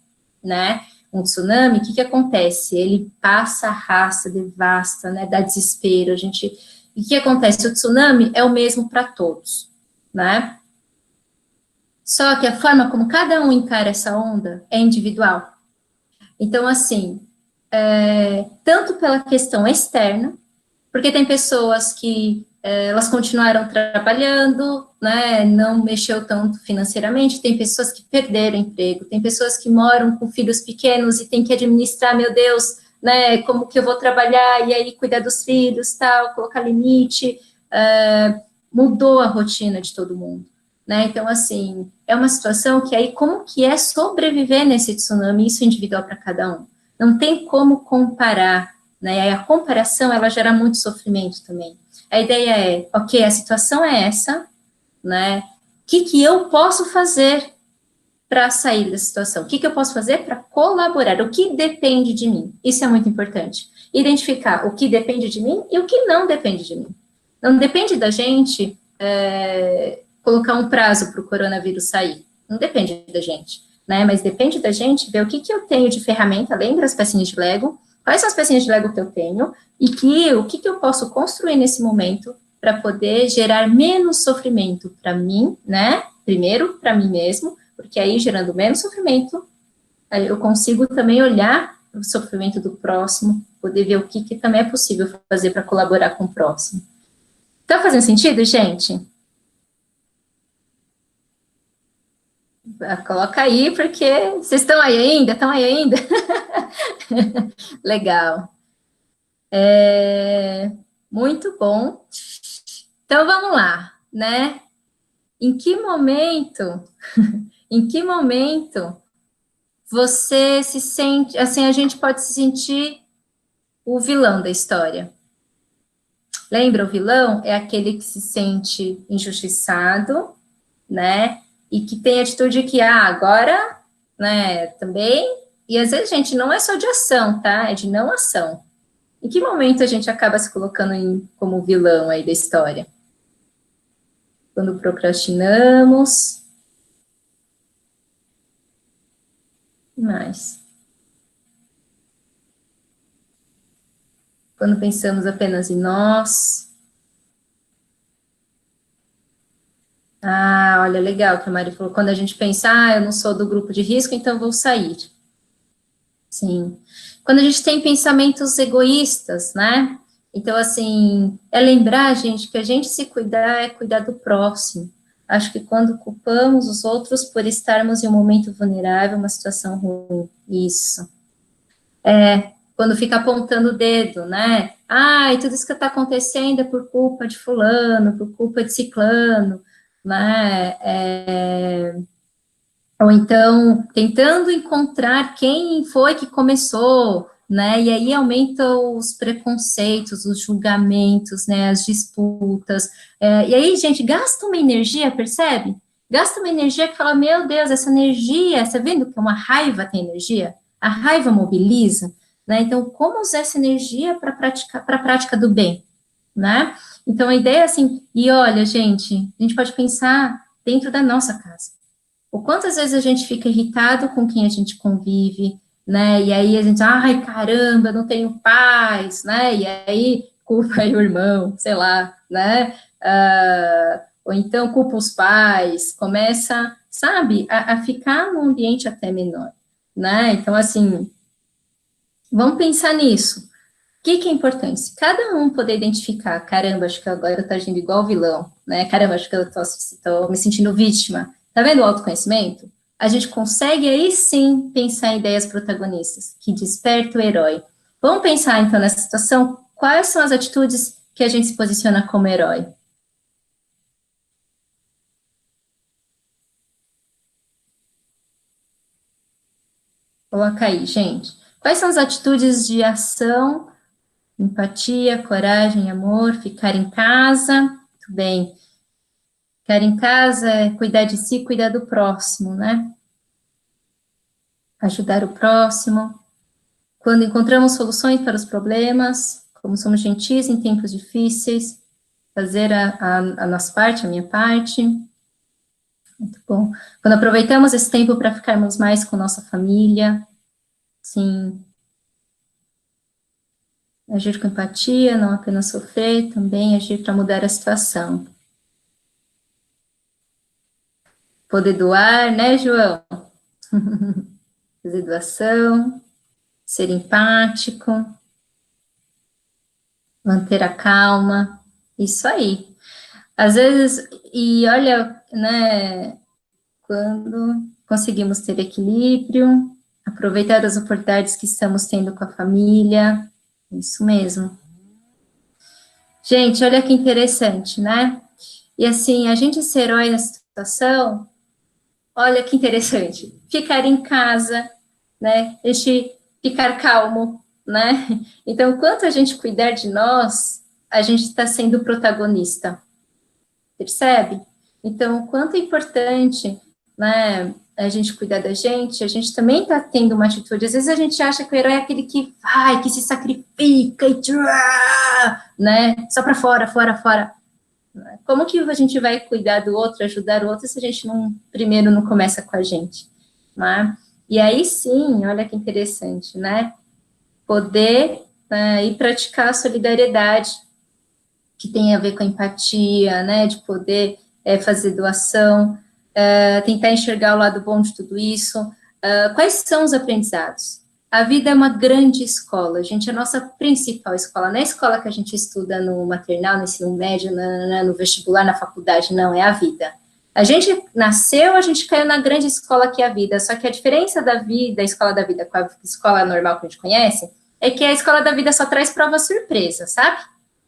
né? Um tsunami, o que acontece? Ele passa, arrasta, devasta, né, dá desespero, e o que acontece? O tsunami é o mesmo para todos, né? Só que a forma como cada um encara essa onda é individual. Então, assim, tanto pela questão externa, porque tem pessoas que elas continuaram trabalhando, né, não mexeu tanto financeiramente, tem pessoas que perderam emprego, tem pessoas que moram com filhos pequenos e tem que administrar, meu Deus, né, como que eu vou trabalhar, e aí cuidar dos filhos, tal, colocar limite, mudou a rotina de todo mundo, né, então, assim, é uma situação que aí, como que é sobreviver nesse tsunami, isso é individual para cada um, não tem como comparar, né, a comparação, ela gera muito sofrimento também. A ideia é, ok, a situação é essa, né, que eu posso fazer para sair dessa situação? O que eu posso fazer para colaborar? O que depende de mim? Isso é muito importante. Identificar o que depende de mim e o que não depende de mim. Não depende da gente colocar um prazo para o coronavírus sair. Não depende da gente, né? Mas depende da gente ver o que eu tenho de ferramenta, lembra as pecinhas de Lego? Quais são as pecinhas de Lego que eu tenho e o que eu posso construir nesse momento para poder gerar menos sofrimento para mim, né? Primeiro, para mim mesmo, porque aí, gerando menos sofrimento, aí eu consigo também olhar o sofrimento do próximo, poder ver o que também é possível fazer para colaborar com o próximo. Tá fazendo sentido, gente? Coloca aí, porque vocês estão aí ainda? Estão aí ainda? Legal. Muito bom. Então, vamos lá, né? Em que momento você se sente, assim, a gente pode se sentir o vilão da história? Lembra, o vilão é aquele que se sente injustiçado, né? E que tem atitude que, agora, né, também. E às vezes, gente, não é só de ação, tá? É de não ação. Em que momento a gente acaba se colocando como vilão aí da história? Quando procrastinamos. Mais. Quando pensamos apenas em nós. Olha, legal que a Mari falou. Quando a gente pensa, eu não sou do grupo de risco, então eu vou sair. Sim. Quando a gente tem pensamentos egoístas, né? Então, assim, é lembrar, gente, que a gente se cuidar é cuidar do próximo. Acho que quando culpamos os outros por estarmos em um momento vulnerável, uma situação ruim. Isso. Quando fica apontando o dedo, né? E tudo isso que está acontecendo é por culpa de fulano, por culpa de ciclano, né? Ou então, tentando encontrar quem foi que começou, né? E aí aumentam os preconceitos, os julgamentos, né? As disputas. E aí, gente, gasta uma energia, percebe? Gasta uma energia que fala, meu Deus, essa energia, você vendo que uma raiva tem energia? A raiva mobiliza, né? Então, como usar essa energia para a prática do bem, né? Então, a ideia é assim, e olha, gente, a gente pode pensar dentro da nossa casa. O quantas vezes a gente fica irritado com quem a gente convive, né? E aí a gente, caramba, não tenho paz, né? E aí culpa aí o irmão, sei lá, né? Ou então culpa os pais, começa, sabe, a ficar num ambiente até menor, né? Então, assim, vamos pensar nisso. O que é importante? Se cada um poder identificar, caramba, acho que agora eu tô agindo igual vilão, né? Caramba, acho que eu tô me sentindo vítima. Tá vendo o autoconhecimento? A gente consegue aí sim pensar em ideias protagonistas, que desperta o herói. Vamos pensar então nessa situação, quais são as atitudes que a gente se posiciona como herói? Coloca aí, gente. Quais são as atitudes de ação, empatia, coragem, amor, ficar em casa? Muito bem. Ficar em casa é cuidar de si, cuidar do próximo, né? Ajudar o próximo. Quando encontramos soluções para os problemas, como somos gentis em tempos difíceis, fazer a nossa parte, a minha parte. Muito bom. Quando aproveitamos esse tempo para ficarmos mais com nossa família, sim. Agir com empatia, não apenas sofrer, também agir para mudar a situação. Poder doar, né, João? Fazer doação, ser empático, manter a calma, isso aí. Às vezes, e olha, né, quando conseguimos ter equilíbrio, aproveitar as oportunidades que estamos tendo com a família, isso mesmo. Gente, olha que interessante, né? E assim, a gente ser herói nessa situação, olha que interessante, ficar em casa, né? A gente ficar calmo, né? Então, quanto a gente cuidar de nós, a gente está sendo protagonista, percebe? Então, o quanto é importante, né, a gente cuidar da gente, a gente também está tendo uma atitude. Às vezes a gente acha que o herói é aquele que vai, que se sacrifica, e né, só para fora, fora, fora. Como que a gente vai cuidar do outro, ajudar o outro, se a gente não, primeiro não começa com a gente, né? E aí sim, olha que interessante, né? Poder ir praticar a solidariedade, que tem a ver com a empatia, né? De poder fazer doação, tentar enxergar o lado bom de tudo isso. Quais são os aprendizados? A vida é uma grande escola, gente, a nossa principal escola, não é a escola que a gente estuda no maternal, no ensino médio, no vestibular, na faculdade, não, é a vida. A gente nasceu, a gente caiu na grande escola que é a vida, só que a diferença da vida, da escola da vida com a escola normal que a gente conhece, é que a escola da vida só traz prova surpresa, sabe?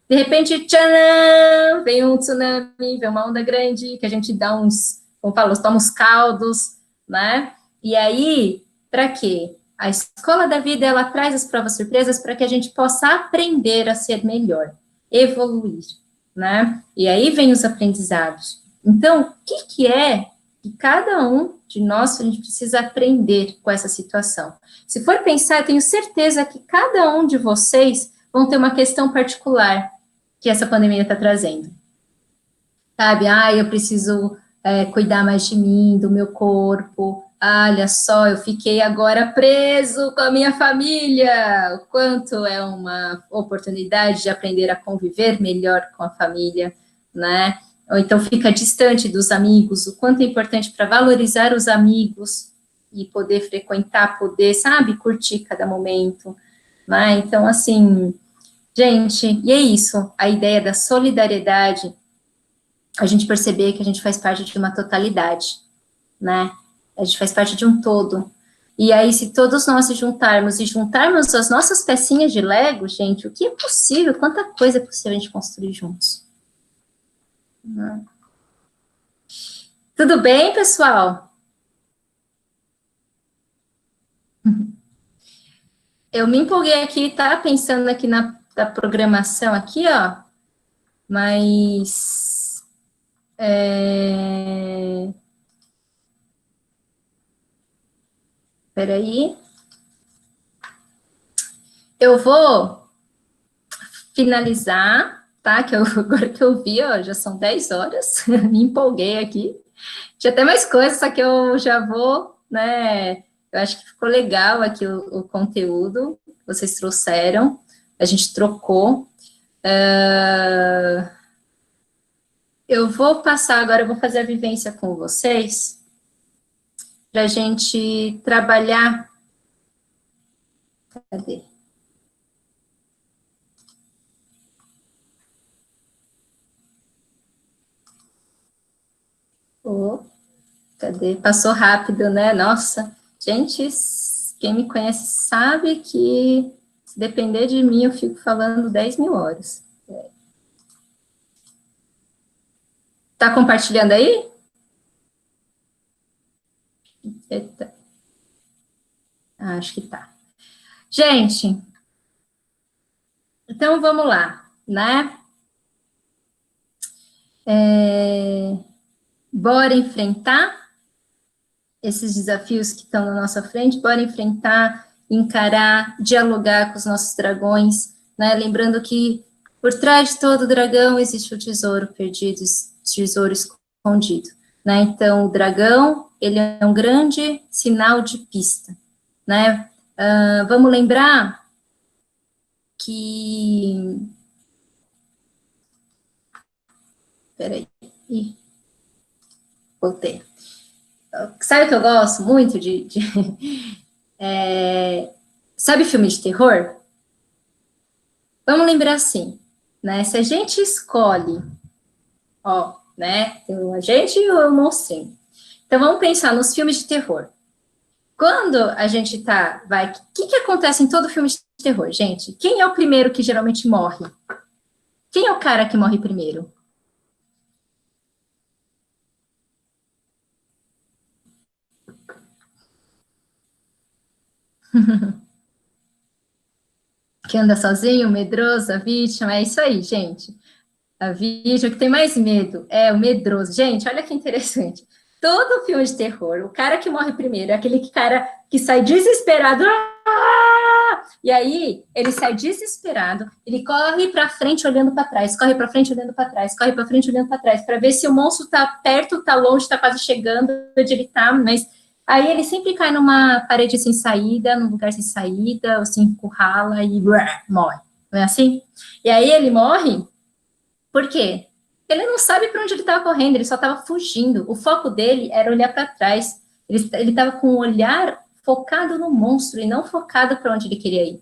De repente, tcharam, vem um tsunami, vem uma onda grande, que a gente dá uns, como fala, toma uns caldos, né? E aí, para quê? A escola da vida, ela traz as provas surpresas para que a gente possa aprender a ser melhor, evoluir, né? E aí vem os aprendizados. Então, o que é que cada um de nós, a gente precisa aprender com essa situação? Se for pensar, eu tenho certeza que cada um de vocês vão ter uma questão particular que essa pandemia está trazendo. Sabe, eu preciso cuidar mais de mim, do meu corpo. Olha só, eu fiquei agora preso com a minha família. O quanto é uma oportunidade de aprender a conviver melhor com a família, né? Ou então fica distante dos amigos, o quanto é importante para valorizar os amigos e poder frequentar, poder, sabe, curtir cada momento, né? Então, assim, gente, e é isso, a ideia da solidariedade, a gente perceber que a gente faz parte de uma totalidade, né? A gente faz parte de um todo. E aí, se todos nós se juntarmos e juntarmos as nossas pecinhas de Lego, gente, o que é possível, quanta coisa é possível a gente construir juntos. Né? Tudo bem, pessoal? Eu me empolguei aqui, tá? Pensando aqui na programação aqui, ó. Mas peraí. Eu vou finalizar, tá? Que agora que eu vi, ó, já são 10 horas, me empolguei aqui. Tinha até mais coisas, só que eu já vou, né? Eu acho que ficou legal aqui o conteúdo que vocês trouxeram, a gente trocou. Eu vou passar agora, eu vou fazer a vivência com vocês, para a gente trabalhar. Cadê? Oh, cadê? Passou rápido, né? Nossa, gente, quem me conhece sabe que se depender de mim, eu fico falando 10 mil horas. Tá compartilhando aí? Eita. Acho que tá. Gente, então vamos lá, né? Bora enfrentar esses desafios que estão na nossa frente, bora enfrentar, encarar, dialogar com os nossos dragões, né? Lembrando que por trás de todo dragão existe o tesouro perdido, tesouro escondido, né? Então, o dragão, ele é um grande sinal de pista, né? Vamos lembrar que... Peraí, voltei. Sabe o que eu gosto muito sabe filme de terror? Vamos lembrar assim, né? Se a gente escolhe, ó, né? Tem um agente e o monstrinho. Então vamos pensar nos filmes de terror. Quando a gente tá, vai, o que acontece em todo filme de terror, gente? Quem é o primeiro que geralmente morre? Quem é o cara que morre primeiro? Que anda sozinho, medroso, a vítima, é isso aí, gente. A vídeo que tem mais medo é o medroso. Gente, olha que interessante. Todo filme de terror, o cara que morre primeiro é aquele cara que sai desesperado. E aí, ele sai desesperado, ele corre para frente olhando para trás, corre para frente olhando para trás, corre para frente olhando para trás, para ver se o monstro tá perto, tá longe, tá quase chegando, onde ele tá, mas aí ele sempre cai numa parede sem saída, num lugar sem saída, ou se encurrala e morre. Não é assim? E aí ele morre, por quê? Ele não sabe para onde ele estava correndo, ele só estava fugindo. O foco dele era olhar para trás. Ele estava com o olhar focado no monstro e não focado para onde ele queria ir.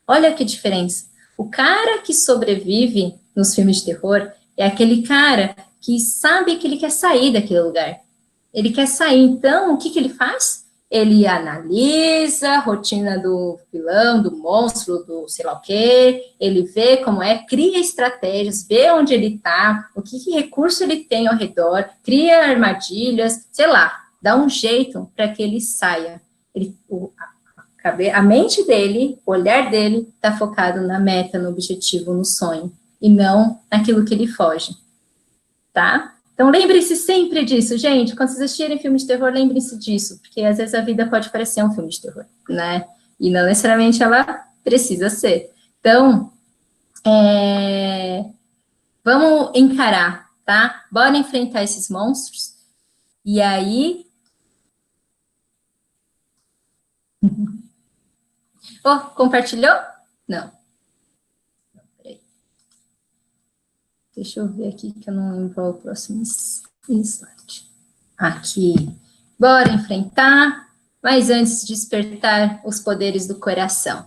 Olha que diferença. O cara que sobrevive nos filmes de terror é aquele cara que sabe que ele quer sair daquele lugar. Ele quer sair, então o que ele faz? Ele analisa a rotina do vilão, do monstro, do sei lá o quê, ele vê como é, cria estratégias, vê onde ele está, o que recurso ele tem ao redor, cria armadilhas, sei lá, dá um jeito para que ele saia. A mente dele, o olhar dele está focado na meta, no objetivo, no sonho, e não naquilo que ele foge, tá? Então, lembre-se sempre disso, gente. Quando vocês assistirem filme de terror, lembrem-se disso, porque às vezes a vida pode parecer um filme de terror, né? E não necessariamente ela precisa ser. Então, vamos encarar, tá? Bora enfrentar esses monstros. E aí... Oh, compartilhou? Não. Peraí. Deixa eu ver aqui que eu não lembro qual é o próximo slide. Aqui. Bora enfrentar, mas antes despertar os poderes do coração.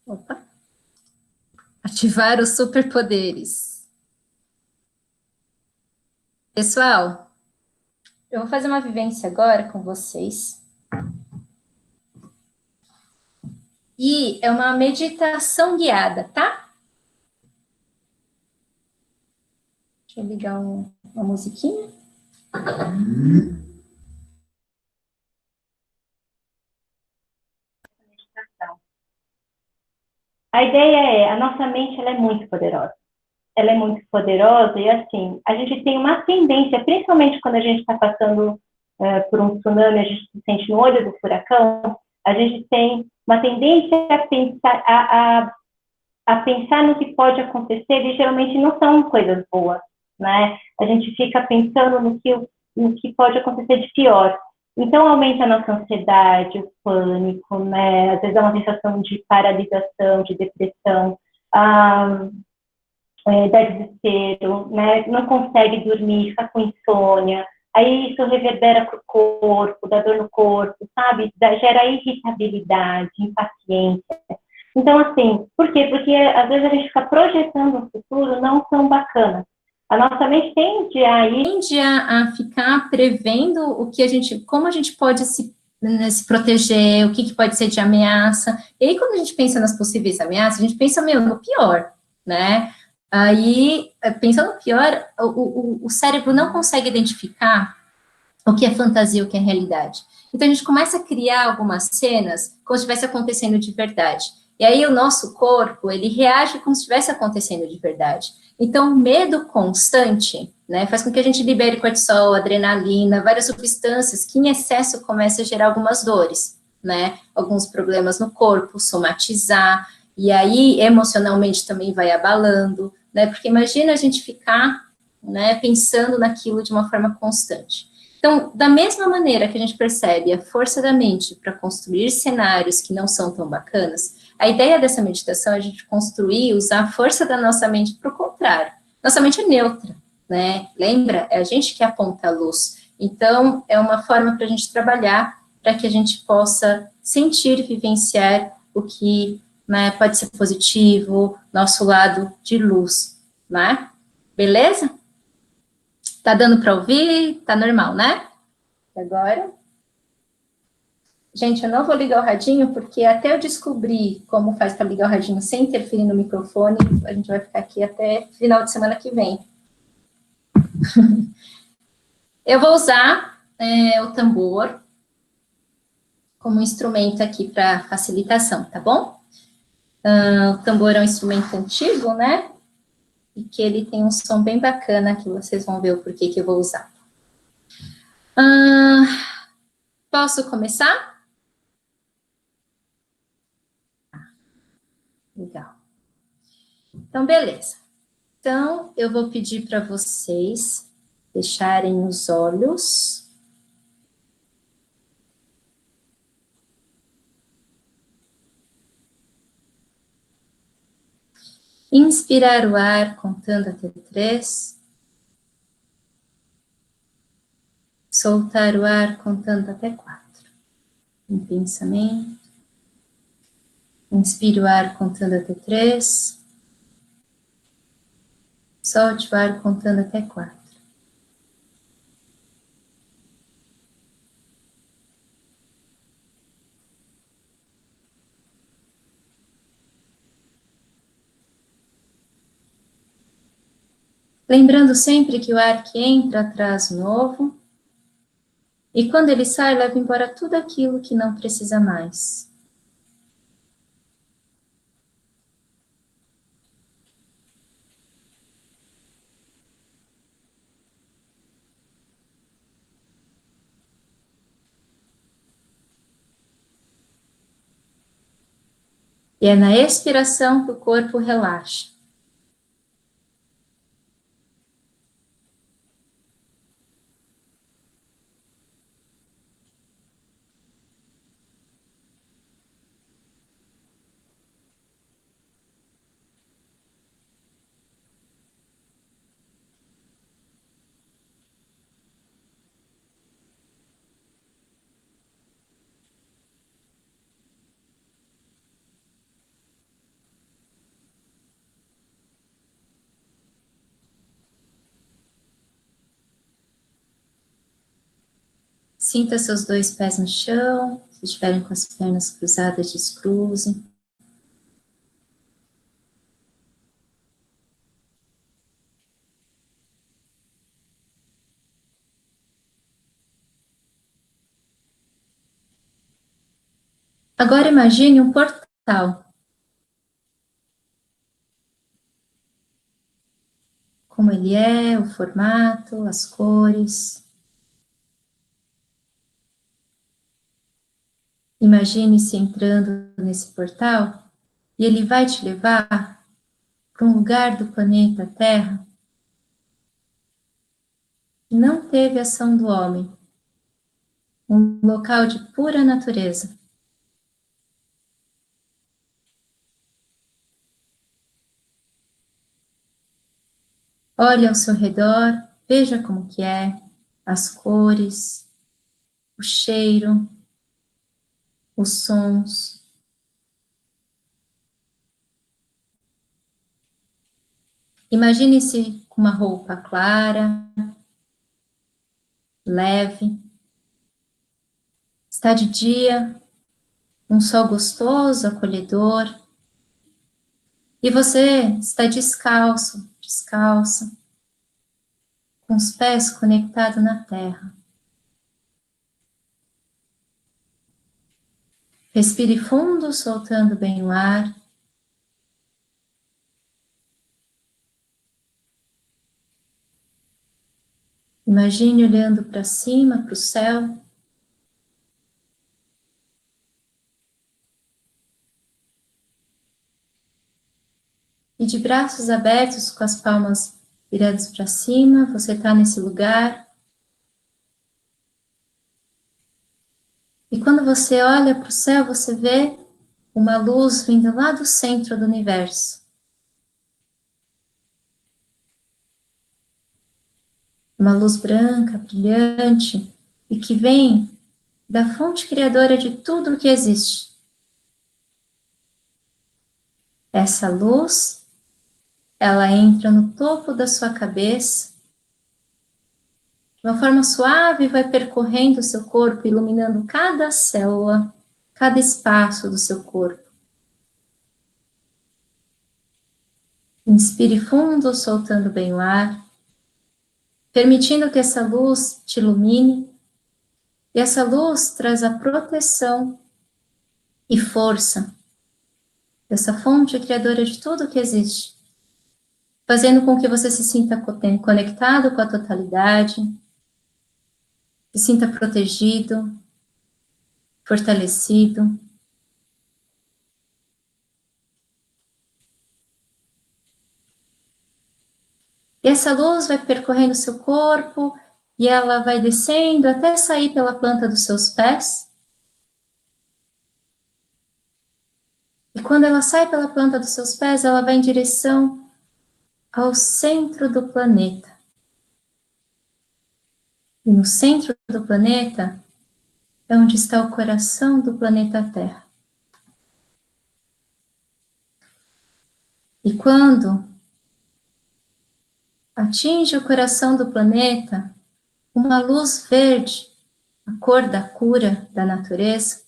Opa. Ativar os superpoderes. Pessoal, eu vou fazer uma vivência agora com vocês. E é uma meditação guiada, tá? Deixa eu ligar uma musiquinha. A ideia é, a nossa mente ela é muito poderosa. Ela é muito poderosa e, assim, a gente tem uma tendência, principalmente quando a gente está passando por um tsunami, a gente se sente no olho do furacão, a gente tem uma tendência a pensar no que pode acontecer e geralmente não são coisas boas, né? A gente fica pensando no que pode acontecer de pior. Então, aumenta a nossa ansiedade, o pânico, né? Às vezes é uma sensação de paralisação, de depressão, dá desespero, né? Não consegue dormir, fica com insônia. Aí isso reverbera para o corpo, dá dor no corpo, sabe? Gera irritabilidade, impaciência. Então, assim, por quê? Porque às vezes a gente fica projetando um futuro não tão bacana. A nossa mente tende a ficar prevendo o que como a gente pode se proteger, o que pode ser de ameaça. E aí, quando a gente pensa nas possíveis ameaças, a gente pensa, no pior, né? Aí, pensando no pior, o cérebro não consegue identificar o que é fantasia, o que é realidade. Então, a gente começa a criar algumas cenas como se estivesse acontecendo de verdade. E aí, o nosso corpo, ele reage como se estivesse acontecendo de verdade. Então, o medo constante, né, faz com que a gente libere cortisol, adrenalina, várias substâncias que, em excesso, começam a gerar algumas dores, né? Alguns problemas no corpo, somatizar, e aí, emocionalmente, também vai abalando, né? Porque imagina a gente ficar, né, pensando naquilo de uma forma constante. Então, da mesma maneira que a gente percebe a força da mente para construir cenários que não são tão bacanas, a ideia dessa meditação é a gente construir, usar a força da nossa mente para o contrário. Nossa mente é neutra, né? Lembra? É a gente que aponta a luz. Então, é uma forma para a gente trabalhar para que a gente possa sentir e vivenciar o que, né, pode ser positivo, nosso lado de luz, né? Beleza? Tá dando para ouvir? Tá normal, né? Agora. Gente, eu não vou ligar o radinho, porque até eu descobrir como faz para ligar o radinho sem interferir no microfone, a gente vai ficar aqui até final de semana que vem. Eu vou usar o tambor como instrumento aqui para facilitação, tá bom? O tambor é um instrumento antigo, né? E que ele tem um som bem bacana, que vocês vão ver o porquê que eu vou usar. Posso começar? Legal. Então, beleza. Então, eu vou pedir para vocês fecharem os olhos. Inspirar o ar contando até 3. Soltar o ar contando até 4. Em pensamento. Inspire o ar contando até 3. Solte o ar contando até 4. Lembrando sempre que o ar que entra traz novo, e quando ele sai, leva embora tudo aquilo que não precisa mais. E é na expiração que o corpo relaxa. Sinta seus 2 pés no chão, se estiverem com as pernas cruzadas, descruzem. Agora imagine um portal. Como ele é, o formato, as cores. Imagine-se entrando nesse portal e ele vai te levar para um lugar do planeta Terra que não teve ação do homem, um local de pura natureza. Olhe ao seu redor, veja como que é, as cores, o cheiro, os sons. Imagine-se com uma roupa clara, leve. Está de dia, um sol gostoso, acolhedor. E você está descalço, descalça, com os pés conectados na terra. Respire fundo, soltando bem o ar. Imagine olhando para cima, para o céu. E de braços abertos, com as palmas viradas para cima, você está nesse lugar. E quando você olha para o céu, você vê uma luz vindo lá do centro do universo. Uma luz branca, brilhante, e que vem da fonte criadora de tudo o que existe. Essa luz, ela entra no topo da sua cabeça, de uma forma suave, vai percorrendo o seu corpo, iluminando cada célula, cada espaço do seu corpo. Inspire fundo, soltando bem o ar, permitindo que essa luz te ilumine. E essa luz traz a proteção e força dessa fonte criadora de tudo que existe, fazendo com que você se sinta conectado com a totalidade, se sinta protegido, fortalecido. E essa luz vai percorrendo o seu corpo e ela vai descendo até sair pela planta dos seus pés. E quando ela sai pela planta dos seus pés, ela vai em direção ao centro do planeta. E no centro do planeta é onde está o coração do planeta Terra. E quando atinge o coração do planeta, uma luz verde, a cor da cura da natureza,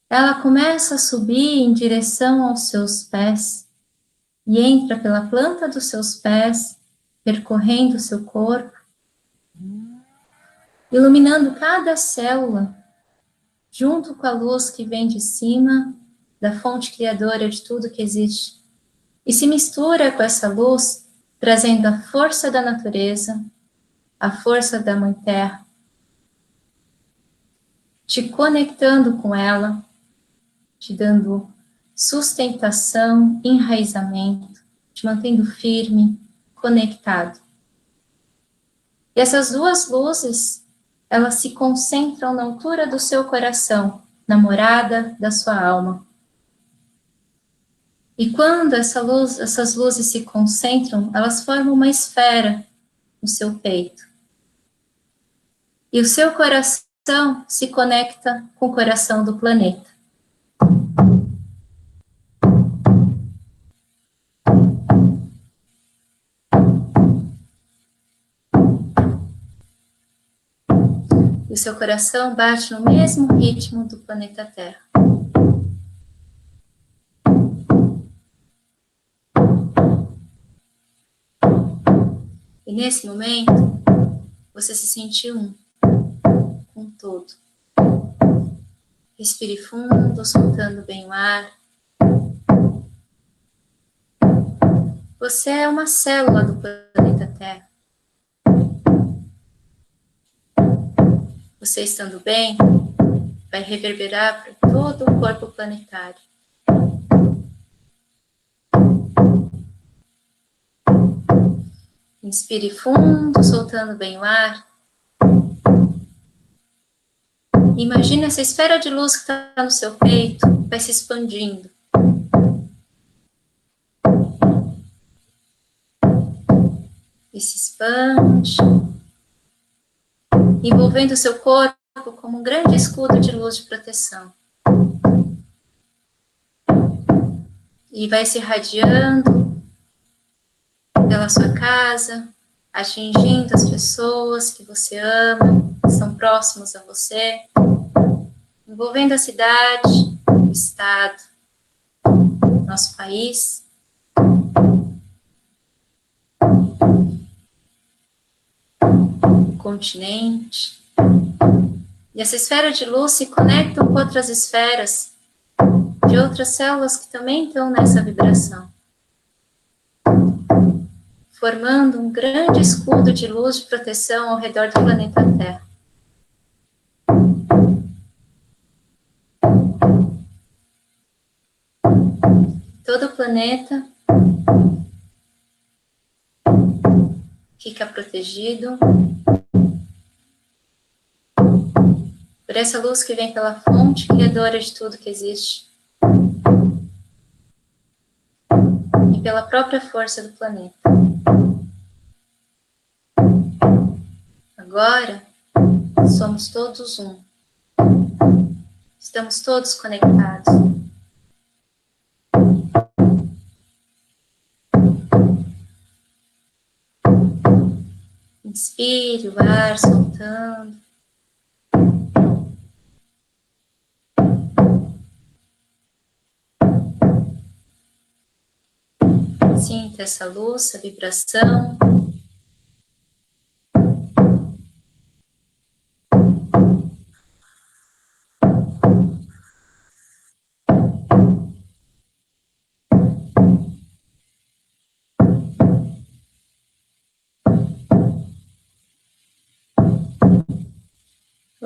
ela começa a subir em direção aos seus pés e entra pela planta dos seus pés, percorrendo o seu corpo, iluminando cada célula, junto com a luz que vem de cima, da fonte criadora de tudo que existe, e se mistura com essa luz, trazendo a força da natureza, a força da Mãe Terra, te conectando com ela, te dando sustentação, enraizamento, te mantendo firme, conectado. E essas duas luzes, elas se concentram na altura do seu coração, na morada da sua alma. E quando essas luzes se concentram, elas formam uma esfera no seu peito. E o seu coração se conecta com o coração do planeta. E o seu coração bate no mesmo ritmo do planeta Terra. E nesse momento, você se sente um com todo. Respire fundo, soltando bem o ar. Você é uma célula do planeta Terra. Você estando bem, vai reverberar para todo o corpo planetário. Inspire fundo, soltando bem o ar. Imagine essa esfera de luz que está no seu peito, vai se expandindo. E se expande, envolvendo o seu corpo como um grande escudo de luz de proteção. E vai se irradiando pela sua casa, atingindo as pessoas que você ama, que são próximos a você, envolvendo a cidade, o estado, nosso país. O continente. E essa esfera de luz se conecta com outras esferas de outras células que também estão nessa vibração, formando um grande escudo de luz de proteção ao redor do planeta Terra. Todo o planeta fica protegido por essa luz que vem pela fonte criadora de tudo que existe e pela própria força do planeta. Agora, somos todos um. Estamos todos conectados. Inspire o ar, soltando. Sinta essa luz, essa vibração.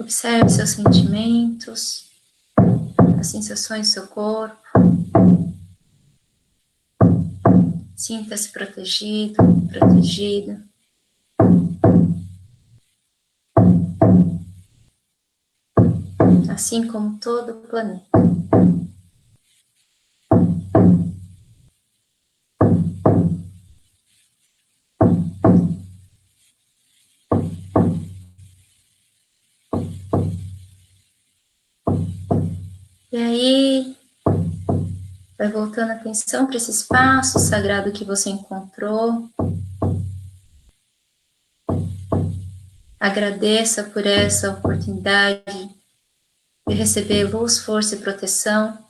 Observe seus sentimentos, as sensações do seu corpo. Sinta-se protegido, protegida. Assim como todo o planeta. E aí, vai voltando a atenção para esse espaço sagrado que você encontrou. Agradeça por essa oportunidade de receber luz, força e proteção.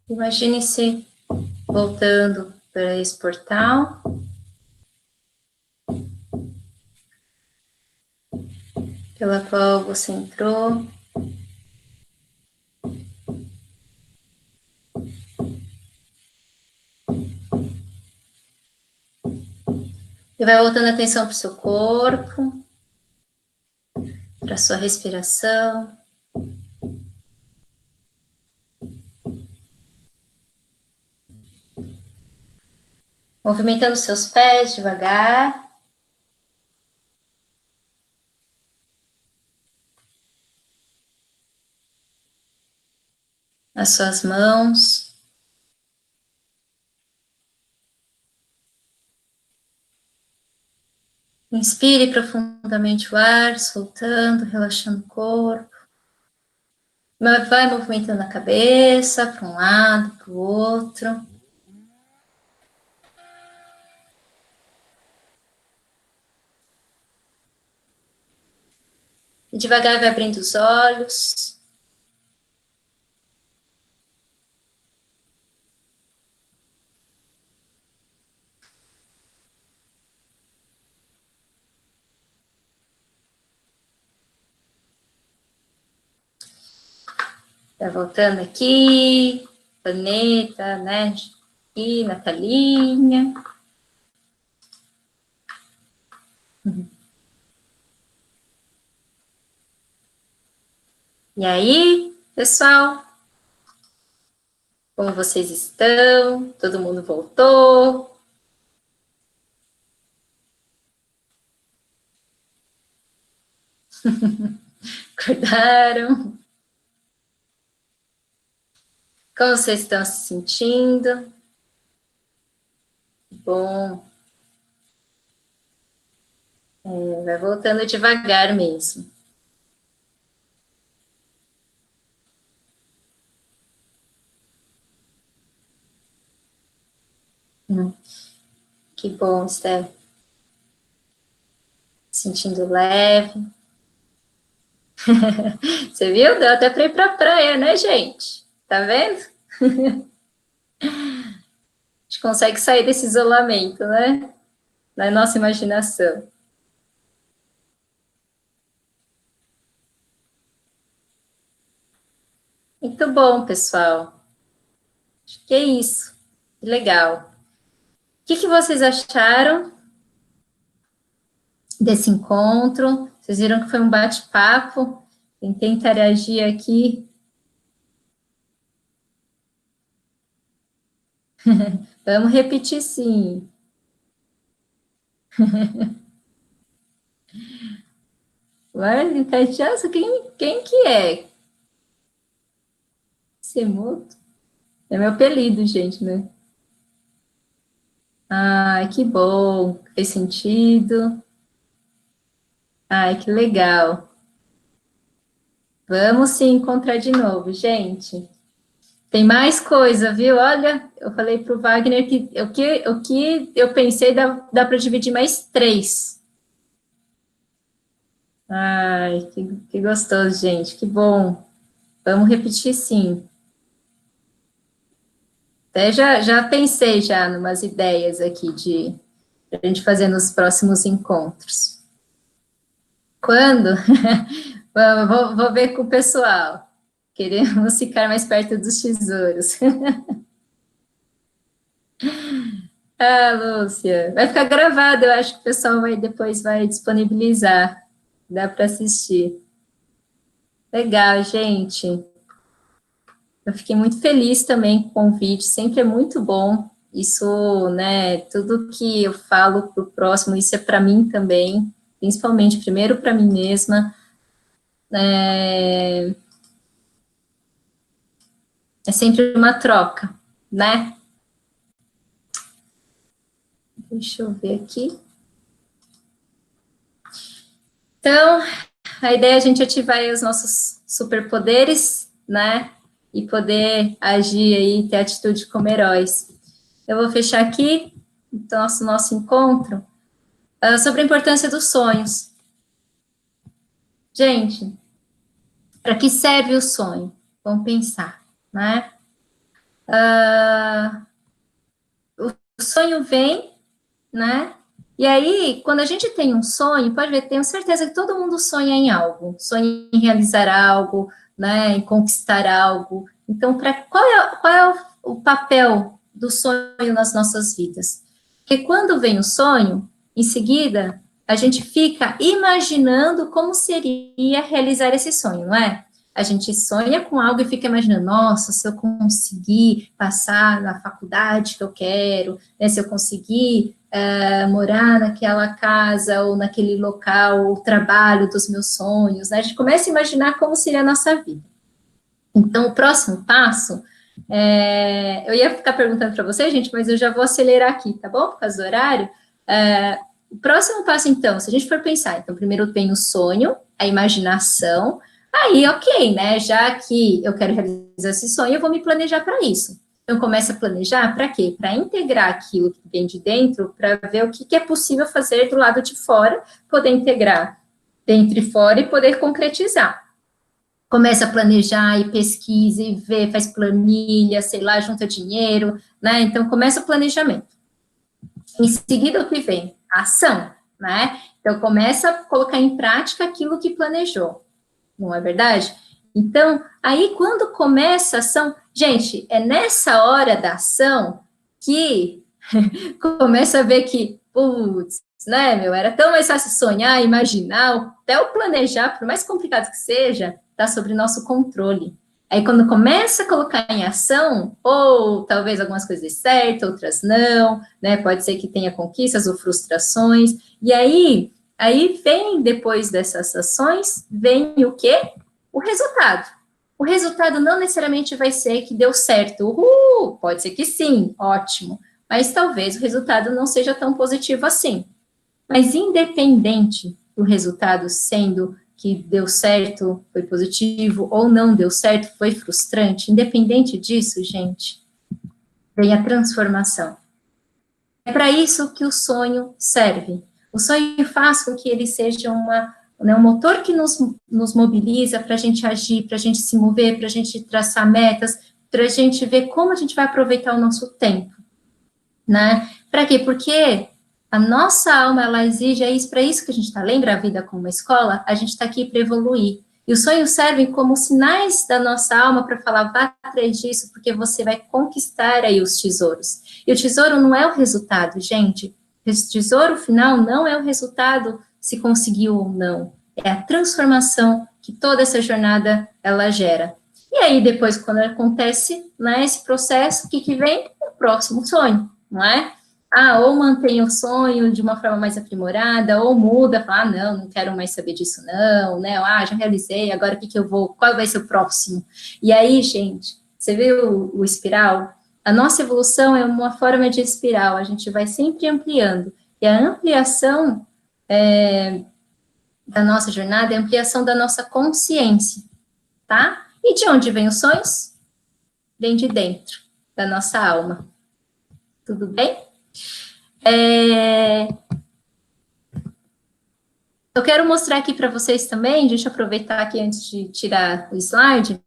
Imagine-se voltando para esse portal. Pela qual você entrou. E vai voltando a atenção para o seu corpo, para a sua respiração. Movimentando seus pés devagar. As suas mãos. Inspire profundamente o ar, soltando, relaxando o corpo. Vai movimentando a cabeça para um lado, para o outro. E devagar vai abrindo os olhos. Tá voltando aqui, planeta, né? E Natalinha. E aí, pessoal? Como vocês estão? Todo mundo voltou? Acordaram? Como vocês estão se sentindo? Bom. Vai voltando devagar mesmo. Que bom, Esther. Sentindo leve. Você viu? Deu até para ir para a praia, né, gente? Tá vendo? A gente consegue sair desse isolamento, né? Na nossa imaginação. Muito bom, pessoal. Acho que é isso. Que legal. O que vocês acharam desse encontro? Vocês viram que foi um bate-papo? Tentei interagir aqui. Vamos repetir, sim. Olha, Cachaça, quem que é? Semuto? É meu apelido, gente, né? Ai, que bom. Fez sentido. Ai, que legal. Vamos se encontrar de novo, gente. Tem mais coisa, viu? Olha, eu falei para o Wagner que o que eu pensei dá para dividir mais 3. Ai, que gostoso, gente, que bom. Vamos repetir, sim. Até já pensei já em umas ideias aqui de a gente fazer nos próximos encontros. Quando? Vou ver com o pessoal. Queremos ficar mais perto dos tesouros. Ah, Lúcia, vai ficar gravado, eu acho que o pessoal depois vai disponibilizar, dá para assistir. Legal, gente. Eu fiquei muito feliz também com o convite, sempre é muito bom. Isso, né, tudo que eu falo para o próximo, isso é para mim também, principalmente, primeiro para mim mesma. É sempre uma troca, né? Deixa eu ver aqui. Então, a ideia é a gente ativar aí os nossos superpoderes, né? E poder agir aí, ter atitude como heróis. Eu vou fechar aqui o nosso encontro sobre a importância dos sonhos. Gente, para que serve o sonho? Vamos pensar, né? O sonho vem, né? E aí, quando a gente tem um sonho, pode ver, tenho certeza que todo mundo sonha em algo, sonha em realizar algo, né, em conquistar algo. Então, qual é o papel do sonho nas nossas vidas? Porque quando vem o sonho, em seguida, a gente fica imaginando como seria realizar esse sonho, não é? A gente sonha com algo e fica imaginando, nossa, se eu conseguir passar na faculdade que eu quero, né, se eu conseguir morar naquela casa ou naquele local, o trabalho dos meus sonhos, né? A gente começa a imaginar como seria a nossa vida. Então, o próximo passo, eu ia ficar perguntando para você, gente, mas eu já vou acelerar aqui, tá bom? Por causa do horário. O próximo passo, então, se a gente for pensar, então, primeiro vem o sonho, a imaginação, aí, ok, né? Já que eu quero realizar esse sonho, eu vou me planejar para isso. Então, começa a planejar para quê? Para integrar aquilo que vem de dentro, para ver o que é possível fazer do lado de fora, poder integrar dentro e fora e poder concretizar. Começa a planejar e pesquisa e vê, faz planilha, sei lá, junta dinheiro, né? Então, começa o planejamento. Em seguida, o que vem? A ação, né? Então, começa a colocar em prática aquilo que planejou, não é verdade? Então, aí quando começa a ação, gente, é nessa hora da ação que começa a ver que, putz, né, meu, era tão mais fácil sonhar, imaginar, até o planejar, por mais complicado que seja, está sobre nosso controle. Aí, quando começa a colocar em ação, ou talvez algumas coisas dêem certo, outras não, né, pode ser que tenha conquistas ou frustrações, e aí vem, depois dessas ações, vem o quê? O resultado. O resultado não necessariamente vai ser que deu certo, pode ser que sim, ótimo, mas talvez o resultado não seja tão positivo assim. Mas independente do resultado sendo que deu certo, foi positivo, ou não deu certo, foi frustrante, independente disso, gente, vem a transformação. É para isso que o sonho serve. O sonho faz com que ele seja um motor que nos mobiliza para a gente agir, para a gente se mover, para a gente traçar metas, para a gente ver como a gente vai aproveitar o nosso tempo, né? Para quê? Porque a nossa alma, ela exige, para isso que a gente está, lembra a vida como uma escola? A gente está aqui para evoluir. E os sonhos servem como sinais da nossa alma para falar, vá atrás disso, porque você vai conquistar aí os tesouros. E o tesouro não é o resultado, gente. O tesouro final não é o resultado se conseguiu ou não. É a transformação que toda essa jornada, ela gera. E aí, depois, quando acontece, né, esse processo, o que vem? O próximo sonho, não é? Ou mantém o sonho de uma forma mais aprimorada, ou muda, fala, não quero mais saber disso não, né, já realizei, agora o que eu vou, qual vai ser o próximo? E aí, gente, você viu o espiral? A nossa evolução é uma forma de espiral, a gente vai sempre ampliando, e a ampliação da nossa jornada é a ampliação da nossa consciência, tá? E de onde vem os sonhos? Vem de dentro, da nossa alma. Tudo bem? Eu quero mostrar aqui para vocês também, deixa eu aproveitar aqui antes de tirar o slide.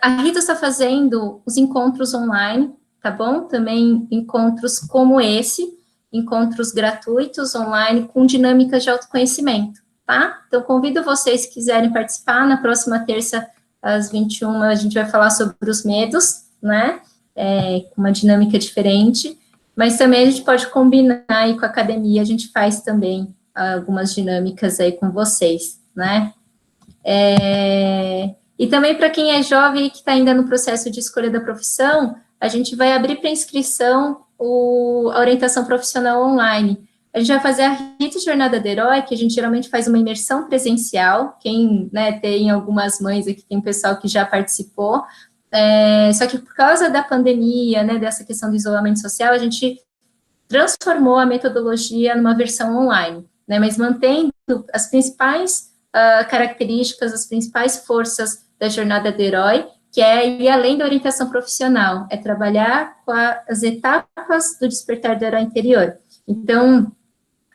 A Rita está fazendo os encontros online, tá bom? Também encontros como esse, encontros gratuitos online com dinâmicas de autoconhecimento, tá? Então, convido vocês que quiserem participar, na próxima terça, às 21h, a gente vai falar sobre os medos, né? com uma dinâmica diferente, mas também a gente pode combinar aí com a academia, a gente faz também algumas dinâmicas aí com vocês, né? E também para quem é jovem e que está ainda no processo de escolha da profissão, a gente vai abrir para inscrição a orientação profissional online. A gente vai fazer a RIT Jornada do Herói, que a gente geralmente faz uma imersão presencial. Quem, né, tem algumas mães aqui, tem pessoal que já participou. Só que por causa da pandemia, né, dessa questão do isolamento social, a gente transformou a metodologia numa versão online, né, mas mantendo as principais características, as principais forças da Jornada do Herói, que é ir além da orientação profissional, é trabalhar com as etapas do despertar do herói interior. Então,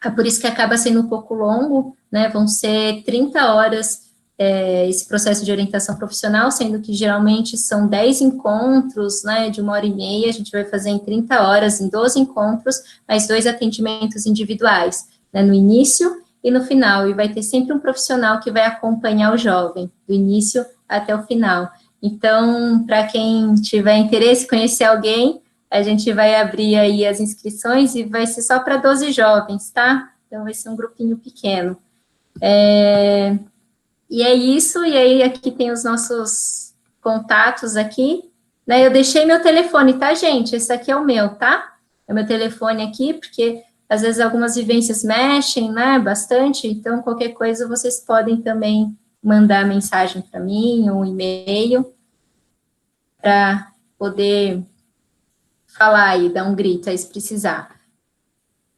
é por isso que acaba sendo um pouco longo, né, vão ser 30 horas esse processo de orientação profissional, sendo que geralmente são 10 encontros, né, de 1h30, a gente vai fazer em 30 horas, em 12 encontros, mais 2 atendimentos individuais, né, no início e no final, e vai ter sempre um profissional que vai acompanhar o jovem, do início até o final. Então, para quem tiver interesse em conhecer alguém, a gente vai abrir aí as inscrições e vai ser só para 12 jovens, tá? Então, vai ser um grupinho pequeno. E é isso, e aí aqui tem os nossos contatos aqui, né? Eu deixei meu telefone, tá, gente? Esse aqui é o meu, tá? É o meu telefone aqui, porque às vezes algumas vivências mexem, né, bastante, então qualquer coisa vocês podem também mandar mensagem para mim, ou um e-mail, para poder falar aí, dar um grito aí se precisar.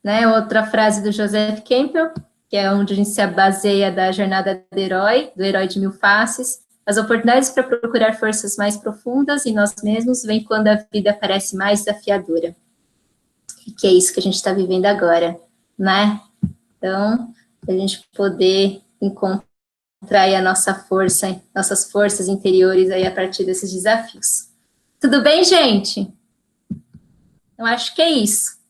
Né, outra frase do Joseph Campbell, que é onde a gente se baseia da jornada do herói de mil faces. As oportunidades para procurar forças mais profundas em nós mesmos vêm quando a vida parece mais desafiadora. E que é isso que a gente está vivendo agora, né? Então, a gente poder encontrar aí a nossa força, nossas forças interiores aí a partir desses desafios. Tudo bem, gente? Eu acho que é isso.